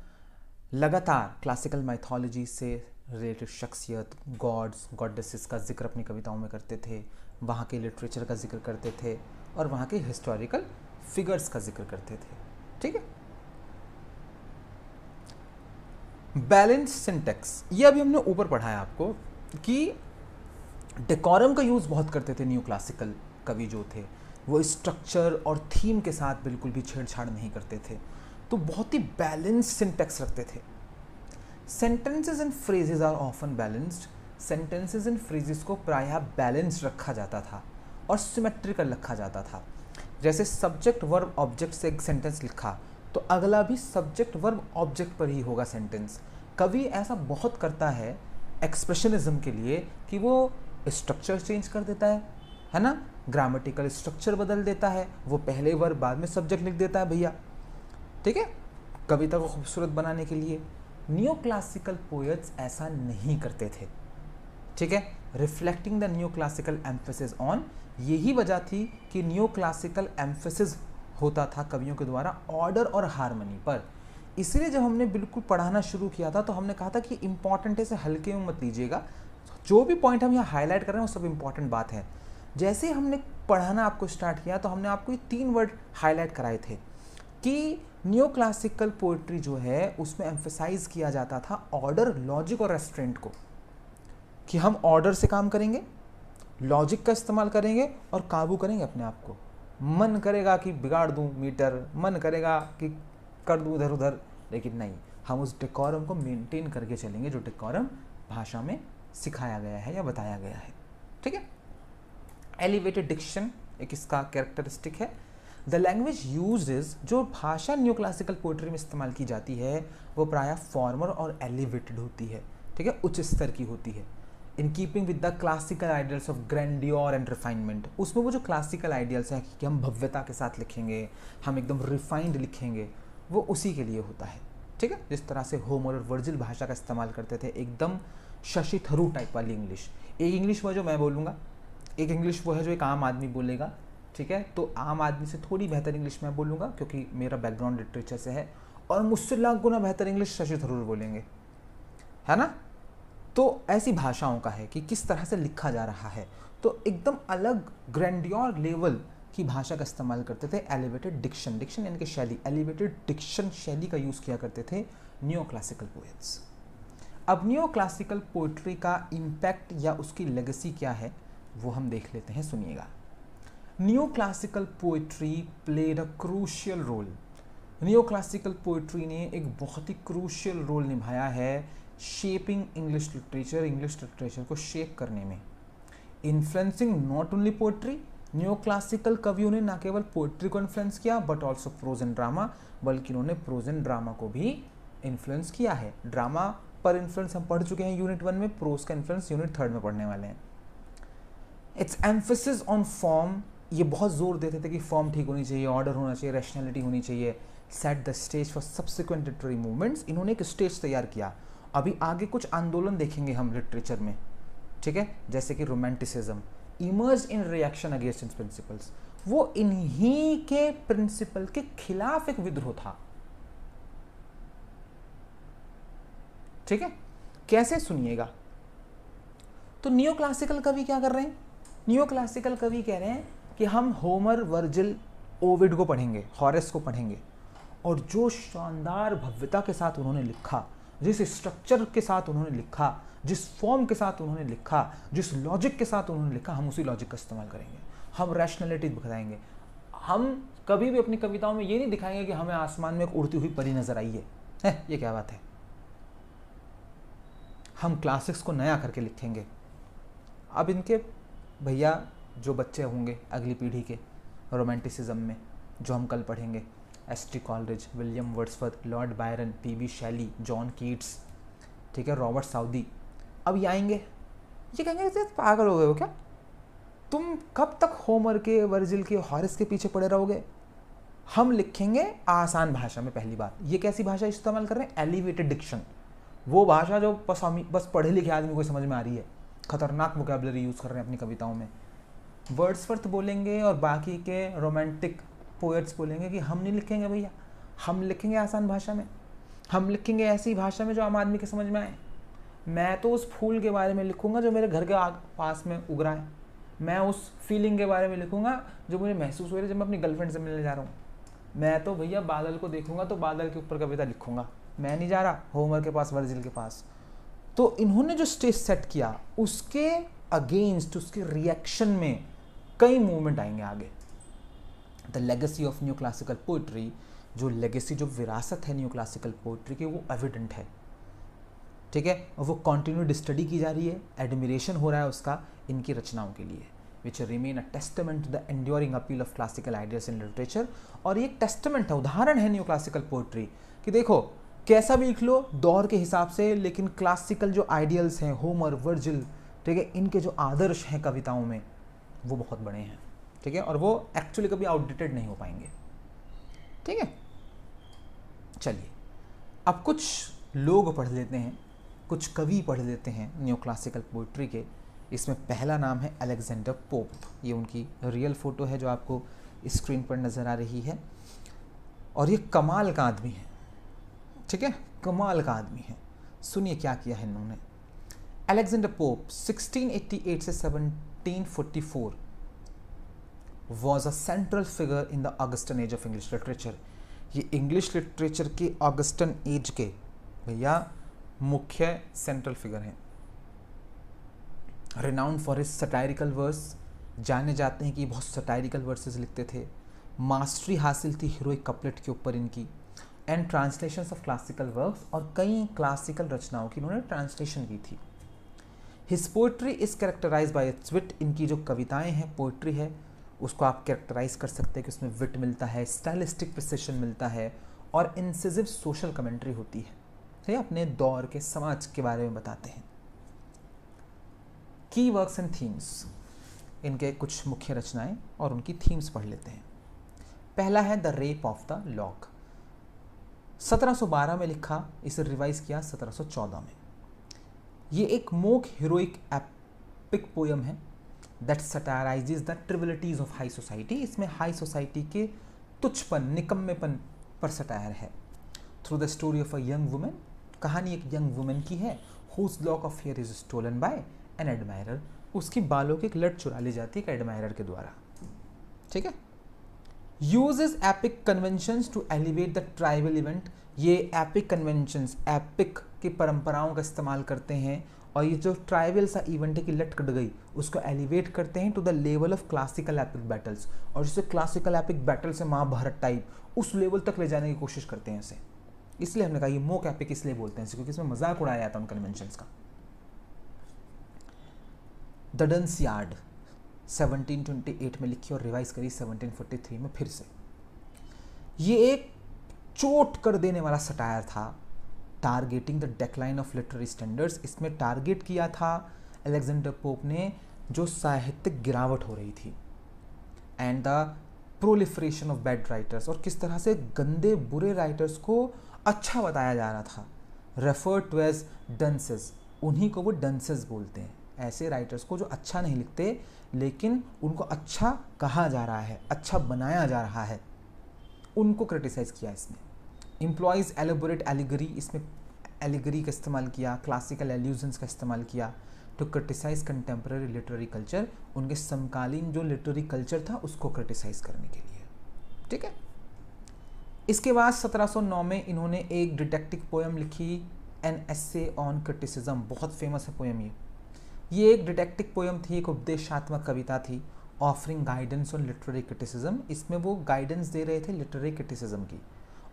लगातार क्लासिकल माइथोलॉजी से रिलेटेड शख्सियत, गॉड्स, गॉडेसेस का जिक्र अपनी कविताओं में करते थे, वहाँ के लिटरेचर का जिक्र करते थे और वहाँ के हिस्टोरिकल फिगर्स का जिक्र करते थे, ठीक है। बैलेंस सिंटेक्स, ये अभी हमने ऊपर पढ़ा है आपको कि डेकोरम का यूज़ बहुत करते थे न्यू क्लासिकल कवि जो थे, वो स्ट्रक्चर और थीम के साथ बिल्कुल भी छेड़छाड़ नहीं करते थे, तो बहुत ही बैलेंस सिंटेक्स रखते थे। Sentences and phrases are often balanced, sentences and phrases को प्रायः बैलेंस रखा जाता था और सिमेट्रिकल रखा जाता था। जैसे सब्जेक्ट वर्ब ऑब्जेक्ट से एक सेंटेंस लिखा तो अगला भी सब्जेक्ट वर्ब ऑब्जेक्ट पर ही होगा सेंटेंस। कवि ऐसा बहुत करता है एक्सप्रेशनिज्म के लिए कि वो स्ट्रक्चर चेंज कर देता है ना, ग्रामेटिकल स्ट्रक्चर बदल देता है, वो पहले वर्ब बाद में सब्जेक्ट लिख देता है भैया, ठीक है, कविता को खूबसूरत बनाने के लिए। न्यू क्लासिकल पोएट्स ऐसा नहीं करते थे, ठीक है। Reflecting the new classical emphasis on, यही वजह थी कि न्यू क्लासिकल एम्फेसिस होता था कवियों के द्वारा ऑर्डर और हार्मनी पर। इसलिए जब हमने बिल्कुल पढ़ाना शुरू किया था तो हमने कहा था कि इंपॉर्टेंट है, इसे हल्के में मत लीजिएगा, जो भी पॉइंट हम यहाँ हाईलाइट कर रहे हैं वो सब इंपॉर्टेंट बात है। जैसे हमने पढ़ाना आपको स्टार्ट किया तो हमने आपको ये 3 वर्ड हाईलाइट कराए थे कि न्यू क्लासिकल पोइट्री जो है उसमें एम्फेसाइज किया जाता था ऑर्डर, लॉजिक और रेस्ट्रेंट को, कि हम ऑर्डर से काम करेंगे, लॉजिक का इस्तेमाल करेंगे और काबू करेंगे अपने आप को। मन करेगा कि बिगाड़ दूं मीटर, मन करेगा कि कर दूं इधर उधर, लेकिन नहीं, हम उस डेकोरम को मेंटेन करके चलेंगे जो डेकोरम भाषा में सिखाया गया है या बताया गया है, ठीक है। एलिवेटेड डिक्शन एक इसका कैरेक्टरिस्टिक है। द लैंग्वेज यूजेस, जो भाषा न्यू क्लासिकल पोइट्री में इस्तेमाल की जाती है वो प्रायः फॉर्मल और एलिवेटेड होती है, ठीक है, उच्च स्तर की होती है। In keeping with the classical ideals of grandeur and refinement, उसमें वो जो क्लासिकल आइडियल्स हैं कि हम भव्यता के साथ लिखेंगे, हम एकदम रिफाइंड लिखेंगे, वो उसी के लिए होता है, ठीक है। जिस तरह से होमर और वर्जिल भाषा का इस्तेमाल करते थे, एकदम शशि थरूर टाइप वाली इंग्लिश। एक इंग्लिश वो जो मैं बोलूँगा, एक इंग्लिश वो है जो एक आम आदमी बोलेगा, ठीक है। तो आम आदमी से थोड़ी बेहतर इंग्लिश मैं बोलूँगा क्योंकि मेरा बैकग्राउंड लिटरेचर से है, और मुझसे लाख गुना बेहतर इंग्लिश शशि थरूर बोलेंगे, है ना। तो ऐसी भाषाओं का है कि किस तरह से लिखा जा रहा है, तो एकदम अलग ग्रैंडियोर लेवल की भाषा का इस्तेमाल करते थे। एलिवेटेड डिक्शन, डिक्शन यानी कि शैली, एलिवेटेड डिक्शन शैली का यूज़ किया करते थे न्यू क्लासिकल पोएट्स। अब न्यू क्लासिकल पोइट्री का इम्पैक्ट या उसकी लेगेसी क्या है वो हम देख लेते हैं, सुनिएगा। New classical poetry played a crucial role, new classical poetry ने एक बहुत ही क्रूशियल रोल निभाया है शेपिंग इंग्लिश लिटरेचर को शेप करने में। Influencing not only poetry, new classical कवियों ने ना केवल पोइट्री को इन्फ्लुएंस किया but also prose and drama, बल्कि उन्होंने प्रोज एंड ड्रामा को भी इन्फ्लुएंस किया है। ड्रामा पर इन्फ्लुएंस हम पढ़ चुके हैं यूनिट 1 में, प्रोज का इन्फ्लुएंस यूनिट 3 में पढ़ने वाले हैं। इट्स एम्फेसिस ऑन फॉर्म, ये बहुत जोर देते थे कि फॉर्म ठीक होनी चाहिए, ऑर्डर होना चाहिए, रैशनैलिटी होनी चाहिए। Set the stage for subsequent literary movements, इन्होंने एक स्टेज तैयार किया। अभी आगे कुछ आंदोलन देखेंगे हम लिटरेचर में, ठीक है, जैसे कि romanticism emerge in reaction against it's principles, वो इन्हीं के प्रिंसिपल के खिलाफ एक विद्रोह था, ठीक है। कैसे, सुनिएगा। तो न्यू क्लासिकल कवि क्या कर रहे हैं, न्यू क्लासिकल कवि कह रहे हैं कि हम होमर, वर्जिल, ओविड को पढ़ेंगे, हॉरेस को पढ़ेंगे, और जो शानदार भव्यता के साथ उन्होंने लिखा, जिस स्ट्रक्चर के साथ उन्होंने लिखा, जिस फॉर्म के साथ उन्होंने लिखा, जिस लॉजिक के साथ उन्होंने लिखा, हम उसी लॉजिक का इस्तेमाल करेंगे, हम रैशनैलिटी दिखाएंगे। हम कभी भी अपनी कविताओं में ये नहीं दिखाएंगे कि हमें आसमान में एक उड़ती हुई परी नजर आई है, ये क्या बात है। हम क्लासिक्स को नया करके लिखेंगे। अब इनके भैया जो बच्चे होंगे अगली पीढ़ी के रोमांटिसिज्म में, जो हम कल पढ़ेंगे, S T. Coleridge, William Wordsworth, Lord Byron, P B. Shelley, John Keats, ठीक है, रॉबर्ट साउदी, अब ये आएंगे, ये कहेंगे पागल हो गए हो क्या तुम, कब तक होमर के, वर्जिल के, हॉरेस के पीछे पड़े रहोगे, हम लिखेंगे आसान भाषा में। पहली बात, ये कैसी भाषा इस्तेमाल कर रहे हैं? एलिवेटेड डिक्शन, वो भाषा जो बस पढ़े लिखे आदमी को समझ में आ रही है। खतरनाक वोकैबुलरी यूज़ कर रहे हैं अपनी कविताओं में। वर्ड्सवर्थ बोलेंगे और बाकी के रोमांटिक पोएट्स बोलेंगे कि हम नहीं लिखेंगे भैया, हम लिखेंगे आसान भाषा में, हम लिखेंगे ऐसी भाषा में जो आम आदमी के समझ में आए। मैं तो उस फूल के बारे में लिखूंगा जो मेरे घर के पास में उग रहा है, मैं उस फीलिंग के बारे में लिखूंगा जो मुझे महसूस हो रही है जब मैं अपनी गर्लफ्रेंड से मिलने जा रहा हूँ। मैं तो भैया बादल को देखूंगा तो बादल के ऊपर कविता लिखूंगा, मैं नहीं जा रहा होमर के पास, वर्जिल के पास। तो इन्होंने जो स्टेज सेट किया उसके अगेंस्ट, उसके रिएक्शन में कई मूवमेंट आएंगे आगे। The legacy of new classical poetry, जो लेगेसी, जो विरासत है न्यू क्लासिकल पोइट्री की, वो एविडेंट है, ठीक है, और वो कॉन्टिन्यूड स्टडी की जा रही है, एडमिरेशन हो रहा है उसका इनकी रचनाओं के लिए, which remain a testament to the enduring appeal of classical ideas in literature. और ये एक टेस्टमेंट है, उदाहरण है न्यू क्लासिकल पोइट्री कि देखो कैसा भी लिख लो दौर के हिसाब से, लेकिन क्लासिकल जो आइडियल्स हैं, होमर, वर्जिल, ठीक है, इनके जो आदर्श हैं कविताओं में वो बहुत बड़े हैं, ठीक है, और वो एक्चुअली कभी आउटडेटेड नहीं हो पाएंगे, ठीक है। चलिए अब कुछ लोग पढ़ लेते हैं, कुछ कवि पढ़ लेते हैं न्यू क्लासिकल पोइट्री के। इसमें पहला नाम है अलेक्जेंडर पोप। ये उनकी रियल फोटो है जो आपको स्क्रीन पर नज़र आ रही है, और ये कमाल का आदमी है, ठीक है, कमाल का आदमी है। सुनिए क्या किया है इन्होंने। अलेक्जेंडर पोप 1688 से 1744 was a central figure in the Augustan age of English literature. ये इंग्लिश लिटरेचर के ऑगस्टन एज के भैया मुख्य सेंट्रल फिगर हैं। Renowned for his satirical verse, जाने जाते हैं कि बहुत सटायरिकल वर्सेस लिखते थे। मास्टरी हासिल थी हीरोइक कपलेट के ऊपर इनकी, and translations of classical works, और कई क्लासिकल रचनाओं की इन्होंने ट्रांसलेशन की थी। His poetry is characterize by its wit. इनकी जो कविताएं हैं, पोइट्री है, उसको आप कैरेक्टराइज कर सकते हैं कि उसमें विट मिलता है, स्टाइलिस्टिक प्रिसिशन मिलता है, और इंसिसिव सोशल कमेंट्री होती है, ठीक है, अपने दौर के समाज के बारे में बताते हैं। की वर्क्स एंड थीम्स, इनके कुछ मुख्य रचनाएं और उनकी थीम्स पढ़ लेते हैं। पहला है the rape of the lock, 1712 में लिखा, इसे रिवाइज किया 1714 में। ये एक मोक हीरोइक एपिक पोयम है that satirizes the trivialities of high society. इसमें हाई सोसाइटी के तुच्छपन, निकम्मेपन पर सटायर है। Through the story of a young women, कहानी एक यंग वुमेन की है, whose lock of hair is stolen by an admirer. उसकी बालों की एक लट चुरा ली जाती है एक एडमायरर के द्वारा, ठीक है। Uses epic conventions to elevate the trivial event. ये एपिक कन्वेंशंस, एपिक की परंपराओं का इस्तेमाल करते हैं, और ये जो ट्राइबल सा इवेंट है कि लट कट गई, उसको एलिवेट करते हैं to the level of classical epic battles, और जिसे क्लासिकल एपिक बैटल से महाभारत टाइप उस लेवल तक ले जाने की कोशिश करते हैं इसे। इसलिए हमने कहा ये मोक एपिक इसलिए बोलते हैं क्योंकि इसमें मजाक उड़ाया जाता है उन कन्वेंशंस का। द डंसियार्ड 1728 में लिखी और रिवाइज करी 1743 में फिर से। ये एक चोट कर देने वाला सटायर था, targeting the decline of literary standards. इसमें टारगेट किया था अलेक्जेंडर पोप ने जो साहित्यिक गिरावट हो रही थी, and the proliferation of bad writers, और किस तरह से गंदे बुरे राइटर्स को अच्छा बताया जा रहा था। रेफर टू एज डंसेस, उन्हीं को वो डंसेस बोलते हैं, ऐसे राइटर्स को जो अच्छा नहीं लिखते लेकिन उनको अच्छा कहा जा रहा है, अच्छा बनाया जा रहा है, उनको क्रिटिसाइज किया इसमें। एम्प्लॉयज एलेबोरेट एलिगरी, इसमें एलिगरी का इस्तेमाल किया, क्लासिकल एल्यूजन्स का इस्तेमाल किया to criticise contemporary literary culture, उनके समकालीन जो लिटरेरी कल्चर था उसको क्रिटिसाइज करने के लिए, ठीक है। इसके बाद 1709 में इन्होंने एक डिटेक्टिव पोएम लिखी, एन एसे ऑन क्रिटिसिज्म, बहुत फेमस है पोएम ये एक डिटेक्टिव पोएम थी, एक उपदेशात्मक कविता थी, offering guidance on literary criticism. इसमें वो गाइडेंस दे रहे थे लिटरेरी क्रिटिसिज्म की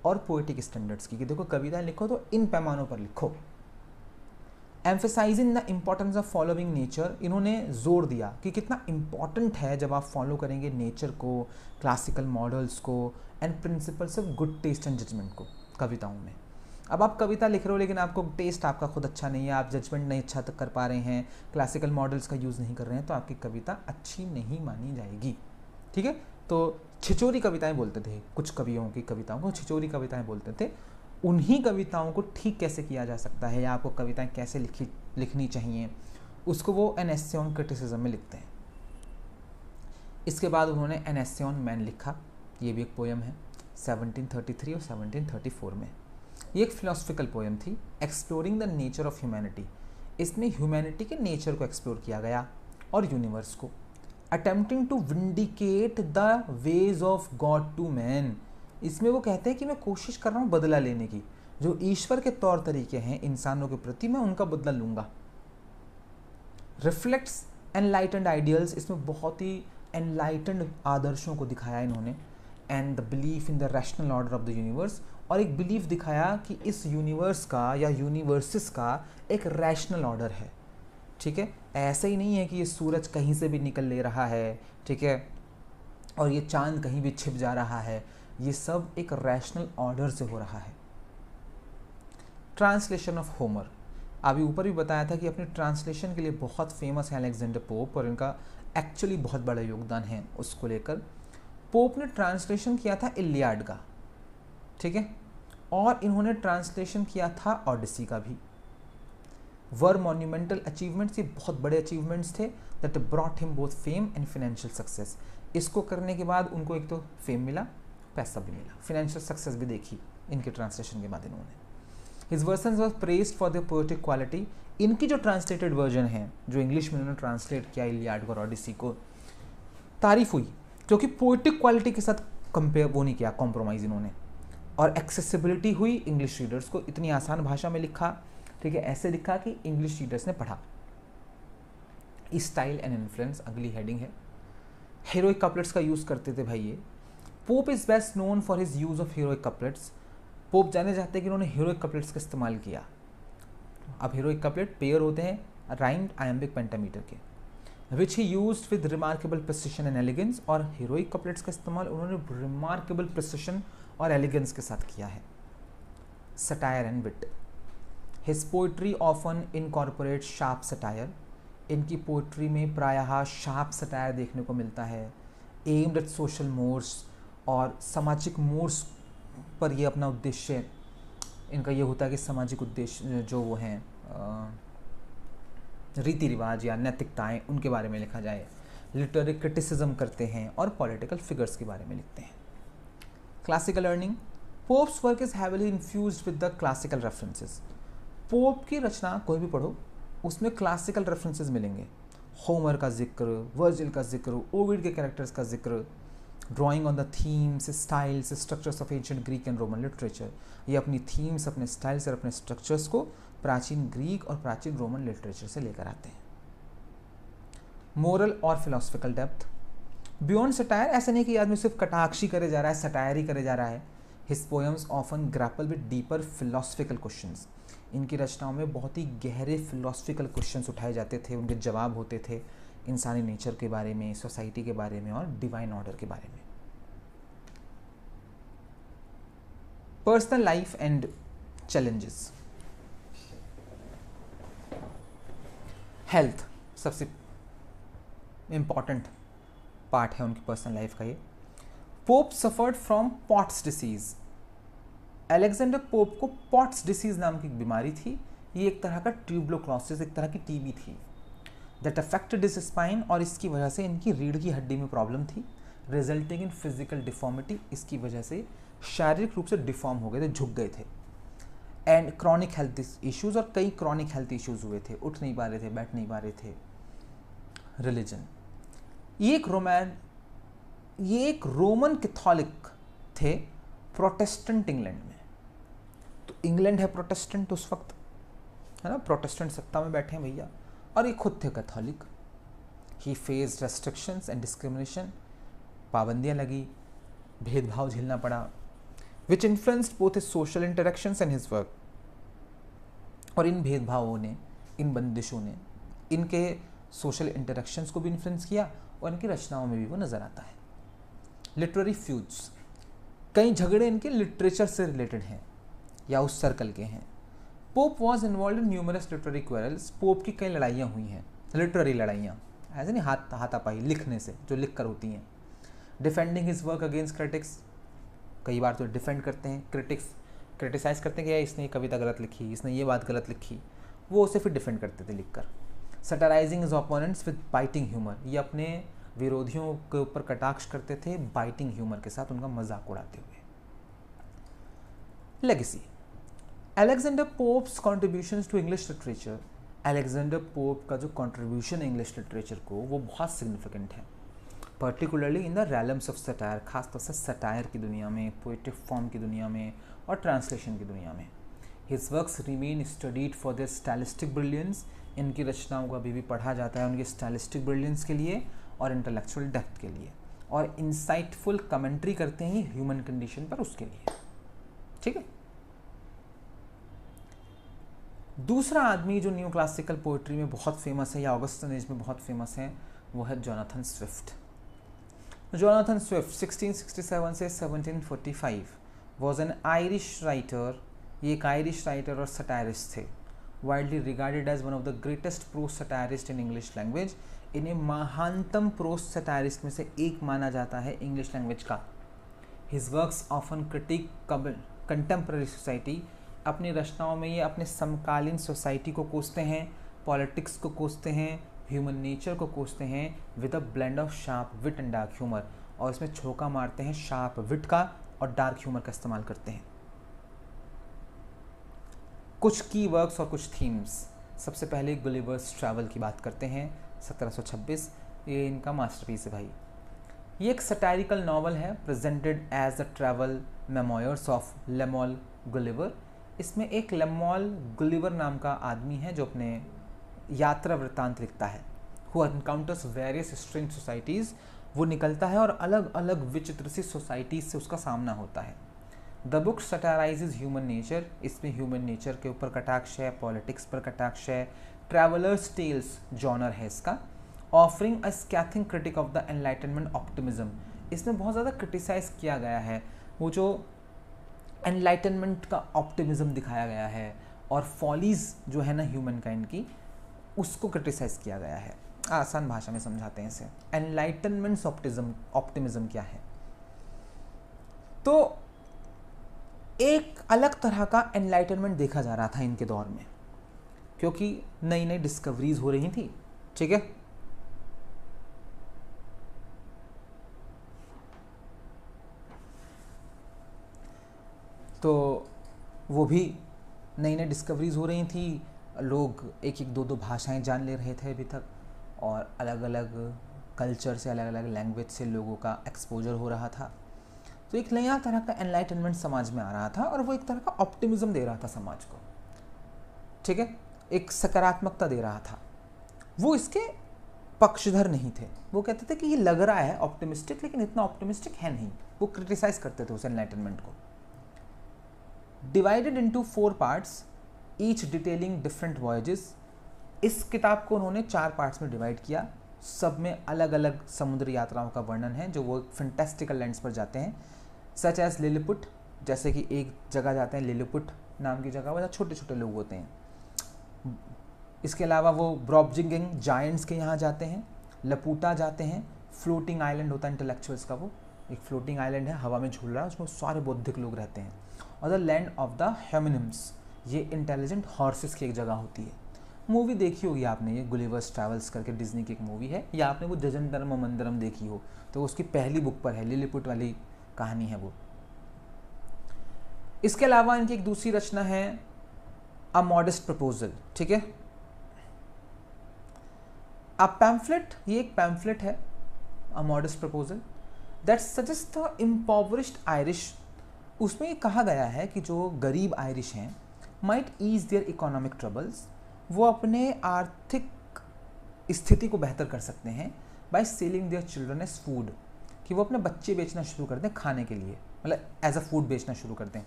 और पोएटिक स्टैंडर्ड्स की, कि देखो कविता लिखो तो इन पैमानों पर लिखो। Emphasizing the importance of following nature, इन्होंने जोर दिया कि कितना इम्पॉर्टेंट है जब आप फॉलो करेंगे नेचर को, क्लासिकल मॉडल्स को, and principles of good taste and judgement को कविताओं में। अब आप कविता लिख रहे हो लेकिन आपको टेस्ट आपका खुद अच्छा नहीं है, आप जजमेंट नहीं अच्छा तक कर पा रहे हैं, क्लासिकल मॉडल्स का यूज़ नहीं कर रहे हैं, तो आपकी कविता अच्छी नहीं मानी जाएगी, ठीक है। तो छिचोरी कविताएं बोलते थे, कुछ कवियों की कविताओं को छिचोरी कविताएं बोलते थे। उन्हीं कविताओं को ठीक कैसे किया जा सकता है या आपको कविताएं कैसे लिखनी चाहिए, उसको वो एन एसे ऑन क्रिटिसिज्म में लिखते हैं। इसके बाद उन्होंने एन एसे ऑन मैन लिखा, ये भी एक पोएम है 1733 और 1734 में। ये एक फिलोसफिकल पोएम थी, exploring the nature of humanity. इसमें ह्यूमैनिटी के नेचर को एक्सप्लोर किया गया और यूनिवर्स को। Attempting to vindicate the ways of God to man, इसमें वो कहते हैं कि मैं कोशिश कर रहा हूँ बदला लेने की, जो ईश्वर के तौर तरीके हैं इंसानों के प्रति मैं उनका बदला लूँगा। रिफ्लेक्ट्स एनलाइटेंड आइडियल्स, इसमें बहुत ही एनलाइटेंड आदर्शों को दिखाया इन्होंने। And the belief in the rational order of the universe, और एक बिलीफ दिखाया कि इस यूनिवर्स का या यूनिवर्सेस का एक रैशनल ऑर्डर है। ठीक है, ऐसे ही नहीं है कि ये सूरज कहीं से भी निकल ले रहा है, ठीक है, और ये चांद कहीं भी छिप जा रहा है, ये सब एक रैशनल ऑर्डर से हो रहा है। ट्रांसलेशन ऑफ होमर, अभी ऊपर भी बताया था कि अपने ट्रांसलेशन के लिए बहुत फेमस है अलेक्जेंडर पोप, और इनका एक्चुअली बहुत बड़ा योगदान है उसको लेकर। पोप ने ट्रांसलेशन किया था इलियाड का, ठीक है, और इन्होंने ट्रांसलेशन किया था ओडिसी का भी। वर मॉन्यूमेंटल अचीवमेंट्स, ये बहुत बड़े अचीवमेंट्स थे that brought him both fame and financial success. इसको करने के बाद उनको एक तो फेम मिला, पैसा भी मिला, फाइनेंशियल सक्सेस भी देखी इनके ट्रांसलेशन के बाद इन्होंने। His versions was praised for the poetic quality, इनकी जो ट्रांसलेटेड वर्जन है, जो इंग्लिश में उन्होंने ट्रांसलेट किया इलियाड और ओडिसी को, तारीफ हुई, क्योंकि पोएटिक क्वालिटी के साथ कंपेयर वो नहीं किया, कॉम्प्रोमाइज़ इन्होंने, और एक्सेसिबिलिटी हुई इंग्लिश रीडर्स को, इतनी आसान भाषा में लिखा, ठीक है, ऐसे लिखा कि इंग्लिश रीडर्स ने पढ़ा। स्टाइल एंड इन्फ्लुएंस अगली हेडिंग है। हीरोइक कपलेट्स का यूज़ करते थे भाई ये। Pope is best known for his use of heroic couplets, pope जाने जाते हैं कि उन्होंने हीरोइक कपलेट्स का इस्तेमाल किया। अब हीरोइक कपलेट पेयर होते हैं राइम्ड आयम्बिक पेंटामीटर के, which he used with remarkable precision and elegance, और हीरोइक कपलेट्स का इस्तेमाल उन्होंने रिमार्केबल प्रिसिशन और एलिगेंस के साथ किया है। Satire and wit, his poetry often incorporate sharp satire, इनकी पोइट्री में प्रायः शार्प सटायर देखने को मिलता है। एम्ड एट सोशल मोर्स, और सामाजिक मोर्स पर ये अपना उद्देश्य इनका ये होता है कि सामाजिक उद्देश्य जो वो हैं रीति रिवाज या नैतिकताएं, उनके बारे में लिखा जाए। लिटरेरी क्रिटिसिज्म करते हैं और पॉलिटिकल फिगर्स के बारे में लिखते हैं। Classical learning, pops work is heavily infused with the classical references. Pope की रचना कोई भी पढ़ो, उसमें क्लासिकल रेफरेंसेस मिलेंगे। होमर का जिक्र, वर्जिल का जिक्र, ओविड के कैरेक्टर्स का जिक्र, drawing on the themes, styles, structures of ancient Greek and Roman literature. ये अपनी थीम्स, अपने स्टाइल्स और अपने स्ट्रक्चर्स को प्राचीन ग्रीक और प्राचीन रोमन लिटरेचर से लेकर आते हैं। मोरल और फिलोसफिकल डेप्थ, बियॉन्ड सटायर, ऐसा नहीं कि आदमी सिर्फ कटाक्षी करे जा रहा है, सटायर ही करे जा रहा है। His poems often grapple with deeper philosophical questions, इनकी रचनाओं में बहुत ही गहरे फिलोसफिकल क्वेश्चंस उठाए जाते थे, उनके जवाब होते थे इंसानी नेचर के बारे में, सोसाइटी के बारे में और डिवाइन ऑर्डर के बारे में। Personal life and challenges, health सबसे इम्पॉर्टेंट पार्ट है उनकी पर्सनल लाइफ का ये। Pope suffered from pots disease, Alexander pope को पॉट्स डिसीज नाम की एक बीमारी थी। ये एक तरह का ट्यूबरोक्लोसिस, एक तरह की टीबी थी, दैट अफेक्टेड हिज स्पाइन, और इसकी वजह से इनकी रीढ़ की हड्डी में प्रॉब्लम थी, रिजल्टिंग इन फिजिकल डिफॉर्मिटी, इसकी वजह से शारीरिक रूप से डिफॉर्म हो गए थे, झुक गए थे। एंड क्रॉनिक हेल्थ इश्यूज, और कई क्रॉनिक हेल्थ इश्यूज हुए थे, उठ नहीं पा रहे थे, बैठ नहीं पा रहे थे। रिलीजन, ये एक रोमन कैथोलिक थे, प्रोटेस्टेंट इंग्लैंड में। तो इंग्लैंड है प्रोटेस्टेंट उस वक्त, है ना, प्रोटेस्टेंट सत्ता में बैठे हैं भैया, और ये खुद थे Catholic. He faced restrictions and discrimination, पाबंदियां लगी, भेदभाव झेलना पड़ा, which influenced both his social interactions and his work, और इन भेदभावों ने, इन बंदिशों ने इनके सोशल इंटरेक्शंस को भी इन्फ्लुएंस किया और इनकी रचनाओं में भी वो नज़र आता है। लिटरेरी फ्यूड्स, कई झगड़े इनके लिटरेचर से रिलेटेड हैं या उस सर्कल के हैं। Pope was involve in numerous literary quarrels, pope की कई लड़ाइयाँ हुई हैं, लिटरेरी लड़ाइयाँ, ऐसे नहीं हाथापाई लिखने से, जो लिख कर होती हैं। Defending his work against critics, कई बार तो डिफेंड करते हैं, क्रिटिसाइज करते हैं कि यार इसने ये कविता गलत लिखी, इसने ये बात गलत लिखी, वो उसे फिर डिफेंड करते थे लिखकर। Satirizing his opponents with biting humour, ये अपने विरोधियों के ऊपर कटाक्ष करते थे बाइटिंग ह्यूमर के साथ, उनका मजाक उड़ाते हुए। Legacy, Alexander Pope's contributions to English literature, Alexander Pope का जो कॉन्ट्रीब्यूशन इंग्लिश लिटरेचर को वो बहुत सिग्निफिकेंट है, particularly in the realms of satire, खासतौर से सटायर की दुनिया में, पोएटिक फॉर्म की दुनिया में और ट्रांसलेशन की दुनिया में। His works remain studied for their stylistic brilliance, इनकी रचनाओं को अभी भी पढ़ा जाता है उनके स्टाइलिस्टिक ब्रिलियंस के लिए और इंटेलेक्चुअल डेप्थ के लिए, और इंसाइटफुल कमेंट्री करते हैं ह्यूमन कंडीशन पर उसके लिए। ठीक है। दूसरा आदमी जो न्यू क्लासिकल पोइट्री में बहुत फेमस है या ऑगस्टन एज में बहुत फेमस है वो है जोनाथन स्विफ्ट। जोनाथन स्विफ्ट 1667 से 1745 वॉज एन आयरिश राइटर, ये एक आयरिश राइटर और सटायरिस्ट थे, widely regarded as one of the greatest prose satirists in English language, इन्हें महानतम प्रोज सटायरिस्ट में से एक माना जाता है इंग्लिश लैंग्वेज का। His works often critic contemporary society, अपनी रचनाओं में ये अपने समकालीन सोसाइटी को कोसते हैं, पॉलिटिक्स को कोसते हैं, ह्यूमन नेचर को कोसते हैं with a blend of sharp wit and dark humour, और इसमें छोका मारते हैं शार्प विट का और डार्क ह्यूमर का इस्तेमाल करते हैं। कुछ की वर्क्स और कुछ थीम्स, सबसे पहले गुलिवर्स ट्रैवल की बात करते हैं 1726, ये इनका मास्टरपीस है भाई। ये एक सटायरिकल नॉवल है presented as the travel memoirs of Lemuel Gulliver. इसमें एक लेमॉल गुलिवर नाम का आदमी है जो अपने यात्रा वृत्तांत लिखता है, who encounters various strange societies, वो निकलता है और अलग अलग विचित्र सी सोसाइटीज़ से उसका सामना होता है। द बुक सटाराइजेज ह्यूमन नेचर, इसमें ह्यूमन नेचर के ऊपर कटाक्ष है, पॉलिटिक्स पर कटाक्ष है, ट्रैवलर्स टेल्स जॉनर है इसका, offering a scathing critique of the enlightenment optimism, इसमें बहुत ज़्यादा क्रिटिसाइज़ किया गया है वो जो एनलाइटनमेंट का ऑप्टिमिज्म दिखाया गया है और फॉलीज जो है ना ह्यूमन काइंड की, उसको क्रिटिसाइज किया गया है। आसान भाषा में समझाते हैं इसे, एनलाइटनमेंट ऑप्टिमिज्म क्या है। तो एक अलग तरह का एनलाइटनमेंट देखा जा रहा था इनके दौर में, क्योंकि नई नई डिस्कवरीज हो रही थी। ठीक है, तो वो भी नई नई डिस्कवरीज हो रही थी, लोग एक एक दो दो भाषाएं जान ले रहे थे अभी तक, और अलग अलग कल्चर से, अलग अलग लैंग्वेज से लोगों का एक्सपोजर हो रहा था। तो एक नया तरह का एनलाइटनमेंट समाज में आ रहा था और वो एक तरह का ऑप्टिमिज्म दे रहा था समाज को। ठीक है, एक सकारात्मकता दे रहा था। वो इसके पक्षधर नहीं थे, वो कहते थे कि ये लग रहा है ऑप्टिमिस्टिक लेकिन इतना ऑप्टिमिस्टिक है नहीं। वो क्रिटिसाइज करते थे उस एनलाइटनमेंट को। Divided into 4 parts, each detailing different voyages. इस किताब को उन्होंने 4 पार्ट्स में डिवाइड किया, सब में अलग अलग समुद्री यात्राओं का वर्णन है जो वो फैंटास्टिकल लैंड्स पर जाते हैं, सच एज लिलिपुट, जैसे कि एक जगह जाते हैं लिलिपुट नाम की जगह, वह छोटे छोटे लोग होते हैं। इसके अलावा वो ब्रॉबजिंगिंग जायंट्स के यहाँ जाते हैं, लपूटा जाते हैं, फ्लोटिंग आइलैंड होता है इंटेलेक्चुअल्स का, वो एक फ्लोटिंग आइलैंड है, हवा में झूल रहा है, उसमें सारे बौद्धिक लोग रहते हैं। और द लैंड ऑफ द हेमिनिम्स, ये इंटेलिजेंट हॉर्सेस की एक जगह होती है। मूवी देखी होगी आपने, ये गुलिवर्स ट्रैवल्स करके डिज्नी की एक मूवी है, या आपने वो जजनधर्म मंदिरम देखी हो, तो उसकी पहली बुक पर है, लिलिपुट वाली कहानी है वो। इसके अलावा इनकी एक दूसरी रचना है अ मॉडेस्ट प्रपोजल। ठीक है, अ पैम्फलेट, ये एक पैम्फलेट है, a modest proposal that suggest the impoverished Irish. उसमें ये कहा गया है कि जो गरीब आयरिश हैं might ease their economic troubles, वो अपने आर्थिक स्थिति को बेहतर कर सकते हैं by selling their children as food, कि वो अपने बच्चे बेचना शुरू कर दें खाने के लिए, मतलब एज अ फूड बेचना शुरू कर दें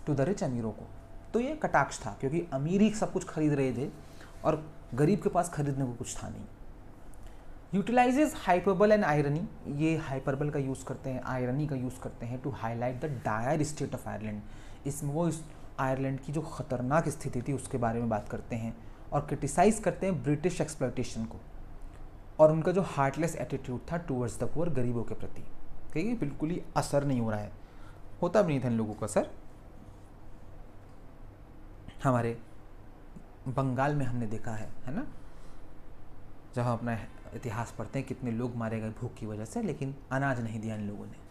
टू द रिच, अमीरों को। तो ये कटाक्ष था, क्योंकि अमीर ही सब कुछ खरीद रहे थे और गरीब के पास खरीदने को कुछ था नहीं। यूटिलाइजेज हाइपरबल एंड आयरनी, ये हाइपरबल का यूज़ करते हैं, आयरनी का यूज़ करते हैं to highlight the dire state of Ireland. इसमें वो आयरलैंड की जो ख़तरनाक स्थिति थी उसके बारे में बात करते हैं और क्रिटिसाइज़ करते हैं ब्रिटिश एक्सप्लॉयटेशन को और उनका जो हार्टलेस एटीट्यूड था टूवर्ड्स द पुअर, गरीबों के प्रति। कि बिल्कुल ही असर नहीं हो रहा है, होता भी नहीं था इन लोगों का असर। हमारे बंगाल में हमने देखा है ना, जहाँ अपना इतिहास पढ़ते हैं कितने लोग मारे गए भूख की वजह से, लेकिन अनाज नहीं दिया इन लोगों ने।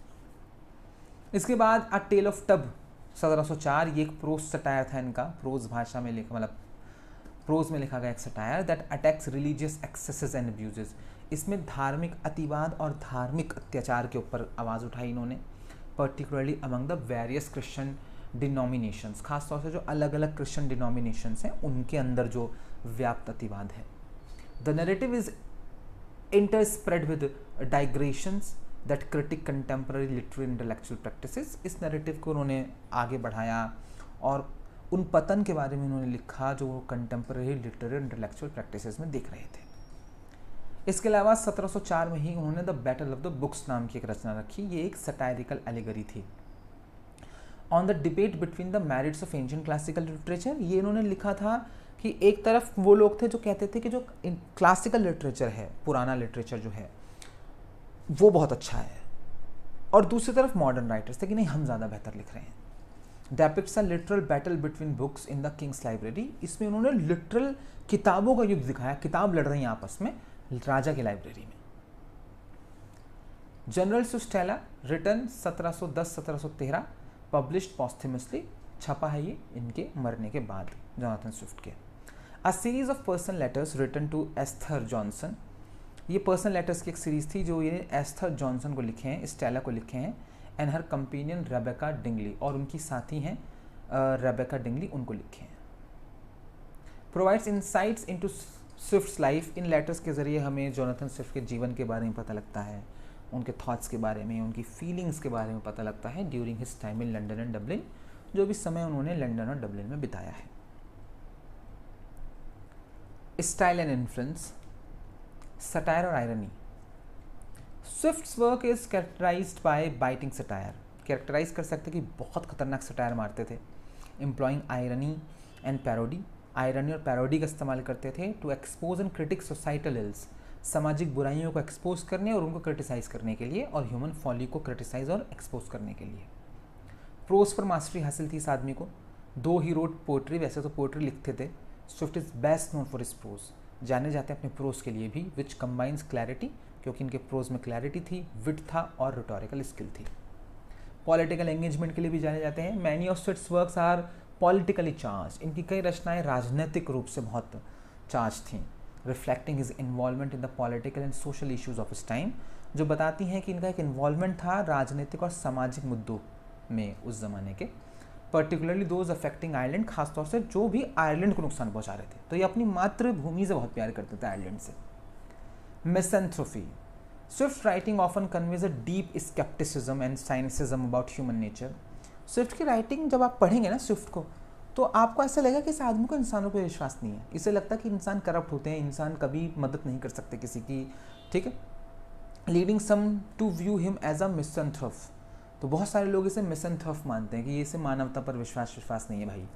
इसके बाद अ टेल ऑफ टब 1704, ये एक प्रोज सटायर था इनका, प्रोज भाषा में लिखा, मतलब प्रोज में लिखा गया एक satire that attacks religious axes and abuses. इसमें धार्मिक अतिवाद और धार्मिक अत्याचार के ऊपर आवाज़ उठाई इन्होंने, particularly among the various Christian denominations, खासतौर से जो अलग अलग क्रिश्चियन डिनोमिनेशंस हैं उनके अंदर जो व्याप्त अतिवाद है। The narrative is interspread with digressions that critic contemporary literary intellectual practices। इस नैरेटिव को उन्होंने आगे बढ़ाया और उन पतन के बारे में उन्होंने लिखा जो वो कंटेम्प्रेरी लिटरेरी इंटेलेक्चुअल प्रैक्टिसेस में देख रहे थे। इसके अलावा 1704 में ही उन्होंने the battle of the books नाम की एक रचना रखी। ये एक सटायरिकल एलिगरी थी on the debate between the merits of ancient classical literature. ये इन्होंने लिखा था कि एक तरफ वो लोग थे जो कहते थे कि जो क्लासिकल लिटरेचर है, पुराना लिटरेचर जो है वो बहुत अच्छा है, और दूसरी तरफ मॉडर्न राइटर्स थे कि नहीं हम ज़्यादा बेहतर लिख रहे हैं। Depicts a literal battle between books in the king's library. इसमें उन्होंने लिटरल किताबों का युद्ध दिखाया, किताब लड़ रही हैं आपस में राजा की लाइब्रेरी में। जनरल सुस्टेला रिटर्न 1710-1713, पब्लिश्ड पॉस्थ्यूमसली, छपा है ये इनके मरने के बाद जोनाथन स्विफ्ट के। A series of personal letters written to Esther Johnson. ये पर्सनल लेटर्स की एक सीरीज थी जो ये एस्थर जॉनसन को लिखे हैं, स्टेला को लिखे हैं, and her companion Rebecca Dingley, और उनकी साथी हैं रेबेका डिंगली, उनको लिखे हैं। Provides insights into Swift's life. इन लेटर्स के ज़रिए हमें जोनाथन स्विफ्ट के जीवन के बारे में पता लगता है, उनके थॉट्स के बारे में, उनकी फीलिंग्स के बारे में पता लगता है during his time in London and Dublin, जो भी समय उन्होंने लंदन और डबलिन में बिताया है। स्टाइल एंड इन्फ्लुएंस, सटायर और irony. Swift's work is characterised by biting satire. Characterise कर सकते कि बहुत खतरनाक सटायर मारते थे, employing irony and parody. Irony और पैरोडी का इस्तेमाल करते थे to expose and critique societal ills, सामाजिक बुराइयों को एक्सपोज करने और उनको क्रिटिसाइज करने के लिए, और ह्यूमन फॉली को क्रिटिसाइज और एक्सपोज करने के लिए। प्रोज पर मास्टरी हासिल थी इस आदमी को, दो ही रोड पोएट्री, वैसे तो पोएट्री लिखते थे। Swift is best known for his prose, जाने जाते हैं अपने प्रोज के लिए भी, विच कंबाइंस क्लैरिटी, क्योंकि इनके प्रोज में क्लैरिटी थी, विट था और रिटोरिकल स्किल थी। पॉलिटिकल एंगेजमेंट के लिए भी जाने जाते हैं। Many of Swift's works are politically charge. इनकी कई रचनाएं राजनीतिक रूप से बहुत चार्ज थीं, reflecting his involvement in the political and social issues of his time, जो बताती हैं कि इनका एक इन्वॉल्वमेंट था राजनीतिक और सामाजिक मुद्दों में उस जमाने के, पर्टिकुलरली दोज अफेक्टिंग आयरलैंड, खासतौर से जो भी आयरलैंड को नुकसान पहुंचा रहे थे। तो ये अपनी मातृभूमि से बहुत प्यार करते थे, आयरलैंड से। Misanthropy, Swift writing often conveys a deep scepticism and cynicism about human nature. Swift की राइटिंग जब आप पढ़ेंगे ना स्विफ्ट को, तो आपको ऐसा लगेगा कि इस आदमी को इंसानों पर विश्वास नहीं है। इसे लगता है कि इंसान करप्ट होते हैं, इंसान कभी मदद नहीं कर सकते किसी की, ठीक है। Leading some to view him as a misanthrope, तो बहुत सारे लोग इसे मिसैंथ्रोप मानते हैं कि इसे मानवता पर विश्वास नहीं है भाई।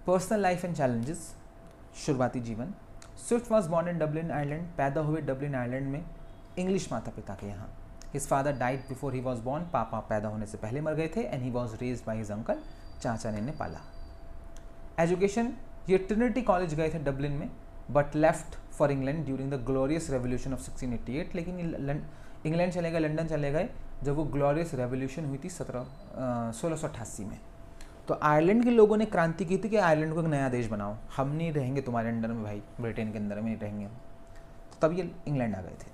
पर्सनल लाइफ एंड चैलेंजेस, शुरुआती जीवन। Swift was born in Dublin Ireland, पैदा हुए डबलिन आयरलैंड में इंग्लिश माता पिता के यहाँ। His father died before he was born, पापा पैदा होने से पहले मर गए थे, and he was raised by his uncle, चाचा ने इन्हें पाला। एजुकेशन, ये ट्रिनिटी कॉलेज गए थे डबलिन में, but left for England during the glorious revolution of 1688, लेकिन इंग्लैंड चले गए, लंदन चले गए जब वो ग्लोरियस रेवोल्यूशन हुई थी 1688 में। तो आयरलैंड के लोगों ने क्रांति की थी कि आयरलैंड को एक नया देश बनाओ, हम नहीं रहेंगे तुम्हारे अंडर में भाई, ब्रिटेन के अंदर में नहीं रहेंगे, तो तब ये इंग्लैंड आ गए थे।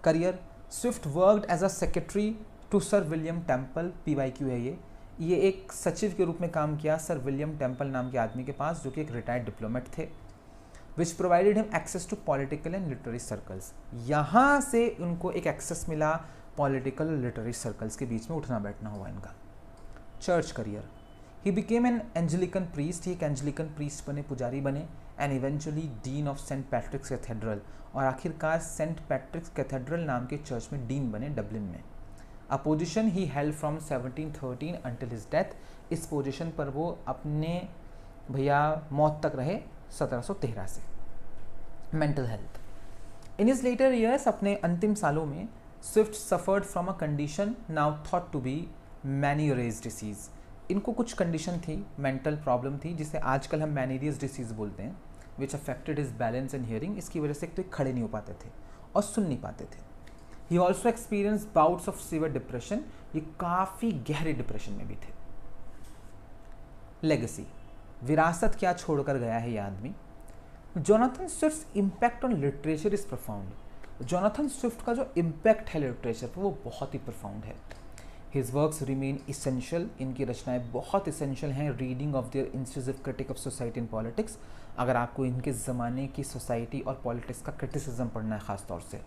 Career, Swift worked as a secretary to Sir William Temple, PYQ है ये एक सचिव के रूप में काम किया सर विलियम टेम्पल नाम के आदमी के पास, जो कि एक रिटायर्ड डिप्लोमेट थे, which provided him access to political and literary circles. यहाँ से उनको एक एक्सेस मिला पॉलिटिकल और लिटरेरी सर्कल्स के बीच में उठना बैठना हुआ इनका। Church career, he became an Anglican priest, he एक एंजेलिकन प्रीस्ट बने, पुजारी बने, and eventually dean of Saint Patrick's cathedral, और आखिरकार सेंट पैट्रिक्स कैथेड्रल नाम के चर्च में डीन बने डबलिन में। A position he held from 1713 until his death, इस पोजिशन पर वो अपने भैया मौत तक रहे 1713 से। Mental health, in his later years, अपने अंतिम सालों में Swift suffered from a condition now thought to be Meniere's disease. इनको कुछ कंडीशन थी, मेंटल प्रॉब्लम थी, जिसे आजकल हम मैनियरेज डिसीज बोलते हैं, which affected his balance and hearing. इसकी वजह से एक तो खड़े नहीं हो पाते थे और सुन नहीं पाते थे। He also experience bouts of severe depression, ये काफ़ी गहरे डिप्रेशन में भी थे। लेगेसी, विरासत क्या छोड़कर गया है ये आदमी। Jonathan Swift impact on literature is profound. Jonathan Swift का जो इम्पैक्ट है लिटरेचर पर वो बहुत ही प्रोफाउंड है। हिज वर्क्स रिमेन इसेंशियल, इनकी रचनाएं बहुत इसेंशियल हैं। Reading of their incisive critique of society and politics, अगर आपको इनके ज़माने की सोसाइटी और पॉलिटिक्स का क्रिटिसिज्म पढ़ना है ख़ास तौर से।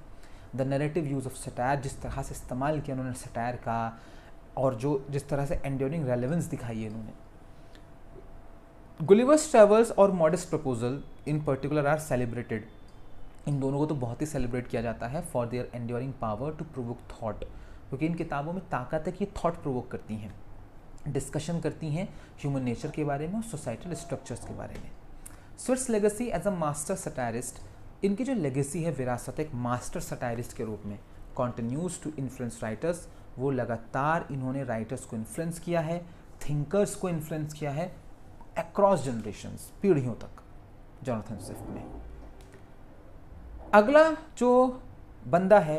The narrative use of satire, जिस तरह से इस्तेमाल किया उन्होंने सटायर का, और जो जिस तरह से एंड्योरिंग रेलेवेंस दिखाई है इन्होंने। गुलिवर्स ट्रैवल्स और modest proposal in particular are celebrated. इन दोनों को तो बहुत ही सेलिब्रेट किया जाता है for their enduring power to provoke thought, क्योंकि इन किताबों में ताकत है कि ये थॉट प्रोवोक करती हैं, डिस्कशन करती हैं ह्यूमन नेचर के बारे में और सोसाइटल स्ट्रक्चर्स के बारे में। Swift's legacy as a master satirist, इनकी जो लेगेसी है, विरासत, एक मास्टर सटायरिस्ट के रूप में, कॉन्टिन्यूज टू इन्फ्लुएंस राइटर्स, वो लगातार इन्होंने राइटर्स को इन्फ्लुएंस किया है, थिंकर्स को इन्फ्लुएंस किया है अक्रॉस जनरेशंस, पीढ़ियों तक, जोनाथन स्विफ्ट ने। अगला जो बंदा है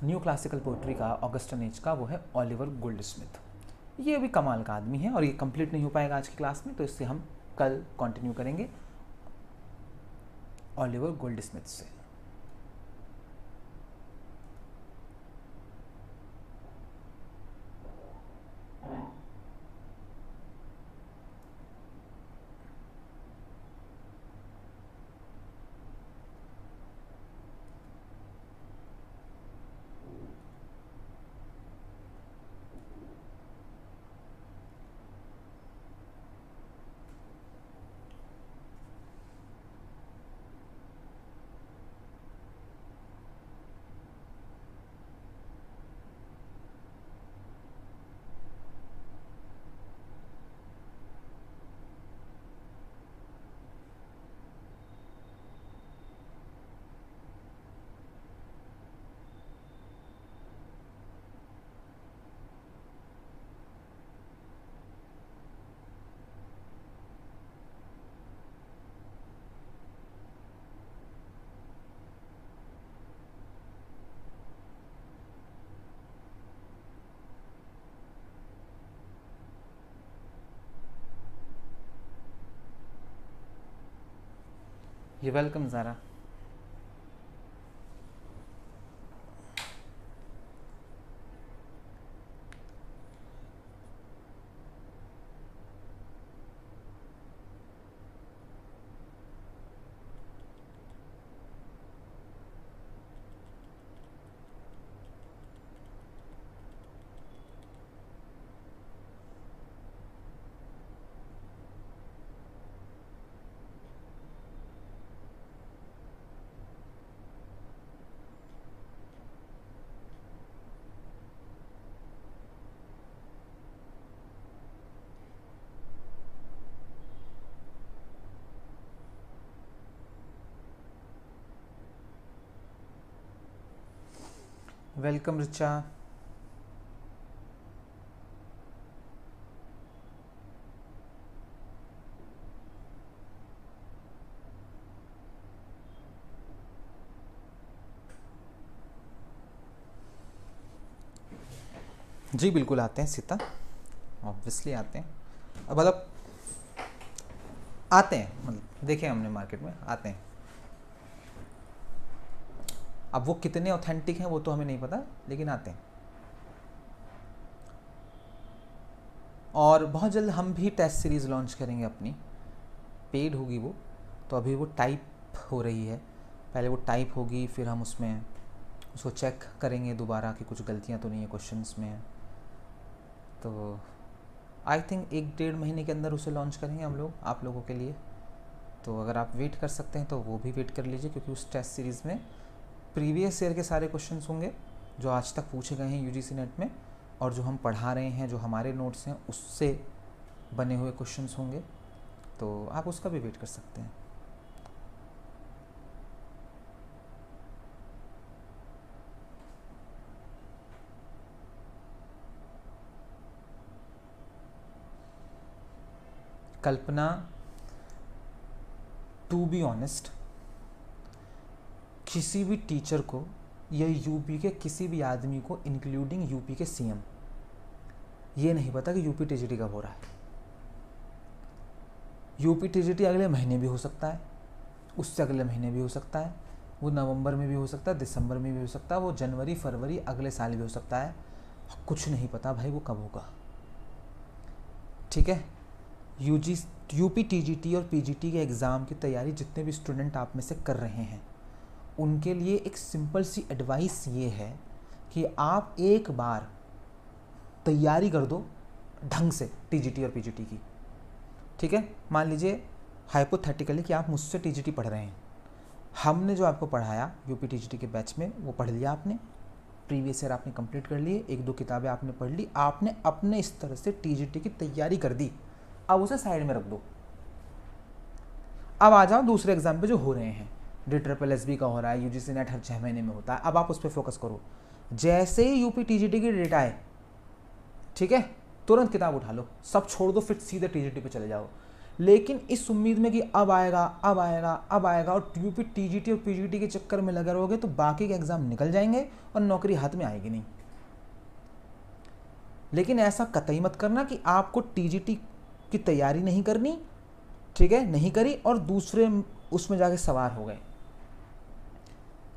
न्यू क्लासिकल पोइट्री का, ऑगस्टन एज का, वो है ओलिवर गोल्डस्मिथ। ये भी कमाल का आदमी है और ये कंप्लीट नहीं हो पाएगा आज की क्लास में, तो इससे हम कल कंटिन्यू करेंगे ओलिवर गोल्डस्मिथ से। ये वेलकम ज़ारा। वेलकम रिचा। जी बिल्कुल आते हैं सीता, ऑब्वियसली आते हैं। अब मतलब आते हैं, मतलब देखे हमने मार्केट में आते हैं। अब वो कितने ऑथेंटिक हैं वो तो हमें नहीं पता, लेकिन आते हैं। और बहुत जल्द हम भी टेस्ट सीरीज़ लॉन्च करेंगे अपनी, पेड होगी वो, तो अभी वो टाइप हो रही है। पहले वो टाइप होगी, फिर हम उसमें उसको चेक करेंगे दोबारा कि कुछ गलतियां तो नहीं है क्वेश्चंस में। तो आई थिंक 1-1.5 महीने के अंदर उसे लॉन्च करेंगे हम लोग आप लोगों के लिए। तो अगर आप वेट कर सकते हैं तो वो भी वेट कर लीजिए, क्योंकि उस टेस्ट सीरीज़ में प्रीवियस ईयर के सारे क्वेश्चंस होंगे जो आज तक पूछे गए हैं यूजीसी नेट में, और जो हम पढ़ा रहे हैं, जो हमारे नोट्स हैं, उससे बने हुए क्वेश्चंस होंगे। तो आप उसका भी वेट कर सकते हैं। कल्पना, टू बी ऑनेस्ट, किसी भी टीचर को या यूपी के किसी भी आदमी को इंक्लूडिंग यूपी के सीएम ये नहीं पता कि यूपी टीजीटी कब हो रहा है। यूपी टीजीटी अगले महीने भी हो सकता है, उससे अगले महीने भी हो सकता है, वो नवंबर में भी हो सकता है, दिसंबर में भी हो सकता है, वो जनवरी फरवरी अगले साल भी हो सकता है, कुछ नहीं पता भाई वो कब होगा। ठीक है, यूपी टीजीटी और पीजीटी के एग्ज़ाम की तैयारी जितने भी स्टूडेंट आप में से कर रहे हैं उनके लिए एक सिंपल सी एडवाइस ये है कि आप एक बार तैयारी कर दो ढंग से टीजीटी और पीजीटी की। ठीक है, मान लीजिए हाइपोथेटिकली कि आप मुझसे टीजीटी पढ़ रहे हैं, हमने जो आपको पढ़ाया यूपी टीजीटी के बैच में वो पढ़ लिया आपने, प्रीवियस ईयर आपने कंप्लीट कर लिए, एक दो किताबें आपने पढ़ ली, आपने अपने इस तरह से टीजीटी की तैयारी कर दी, अब उसे साइड में रख दो। अब आ जाओ दूसरे एग्जाम पे जो हो रहे हैं, DSSB का हो रहा है, यूजीसी नेट हर 6 महीने में होता है, अब आप उस पर फोकस करो। जैसे ही यूपी टीजीटी की डेट आए, ठीक है, तुरंत किताब उठा लो, सब छोड़ दो, फिर सीधे टीजीटी पे चले जाओ, लेकिन इस उम्मीद में कि अब आएगा अब आएगा अब आएगा, और यूपी टीजीटी और पीजीटी के चक्कर में लगे रहोगे तो बाकी के एग्जाम निकल जाएंगे और नौकरी हाथ में आएगी नहीं। लेकिन ऐसा कतई मत करना कि आपको टीजीटी की तैयारी नहीं करनी, ठीक है, नहीं करी और दूसरे उसमें जाके सवार हो गए।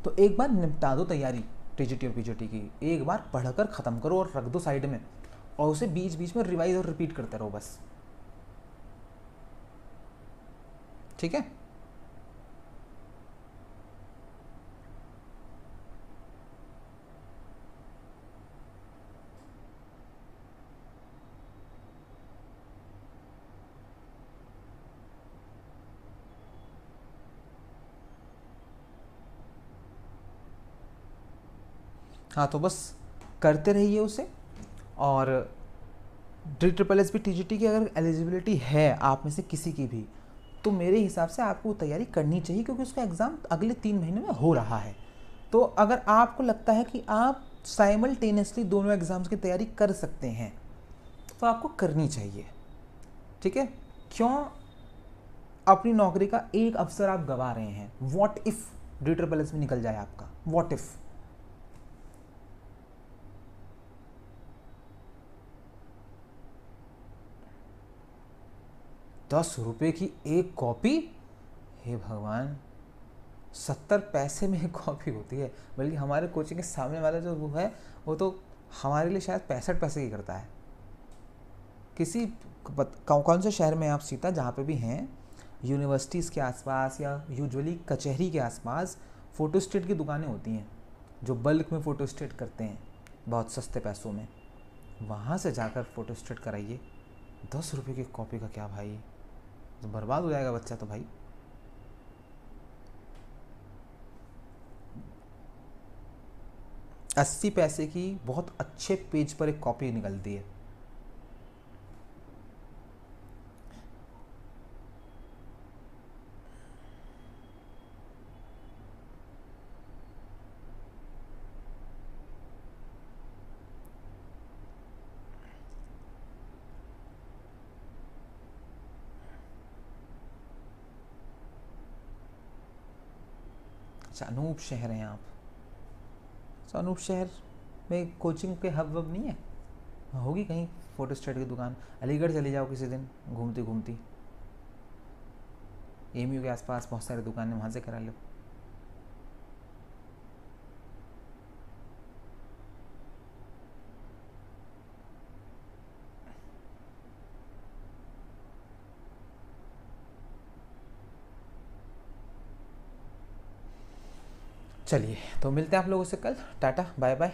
तो एक बार निपटा दो तैयारी टीजीटी और पीजीटी की, एक बार पढ़कर ख़त्म करो और रख दो साइड में, और उसे बीच बीच में रिवाइज और रिपीट करते रहो बस। ठीक है, हाँ तो बस करते रहिए उसे। और DSSB टीजीटी की अगर एलिजिबिलिटी है आप में से किसी की भी, तो मेरे हिसाब से आपको तैयारी करनी चाहिए, क्योंकि उसका एग्ज़ाम अगले 3 महीने में हो रहा है। तो अगर आपको लगता है कि आप साइमल्टेनियसली दोनों एग्ज़ाम्स की तैयारी कर सकते हैं तो आपको करनी चाहिए। ठीक है, क्यों अपनी नौकरी का एक अवसर आप गंवा रहे हैं? व्हाट इफ DSSB में निकल जाए आपका, व्हाट इफ? ₹10 की एक कॉपी, हे भगवान, 70 पैसे में एक कॉपी होती है। बल्कि हमारे कोचिंग के सामने वाला जो वो है वो तो हमारे लिए शायद 65 पैसे की करता है। किसी कौन से शहर में आप सीता जहाँ पे भी हैं, यूनिवर्सिटीज़ के आसपास या यूजुअली कचहरी के आसपास फ़ोटोस्टेट की दुकानें होती हैं जो बल्क में फ़ोटोस्टेट करते हैं बहुत सस्ते पैसों में, वहाँ से जाकर फ़ोटोस्टेट कराइए। ₹10 की कॉपी का क्या भाई, तो बर्बाद हो जाएगा बच्चा तो भाई। ₹80 की बहुत अच्छे पेज पर एक कॉपी निकलती है। अच्छा, अनूप शहर हैं आप? तो अनूप शहर में कोचिंग के हब वब नहीं है? होगी कहीं फ़ोटोस्टेट की दुकान। अलीगढ़ चले जाओ किसी दिन घूमती घूमती, एमयू के आसपास बहुत सारी दुकानें, वहाँ से करा लो। चलिए, तो मिलते हैं आप लोगों से कल। Ta-ta bye bye.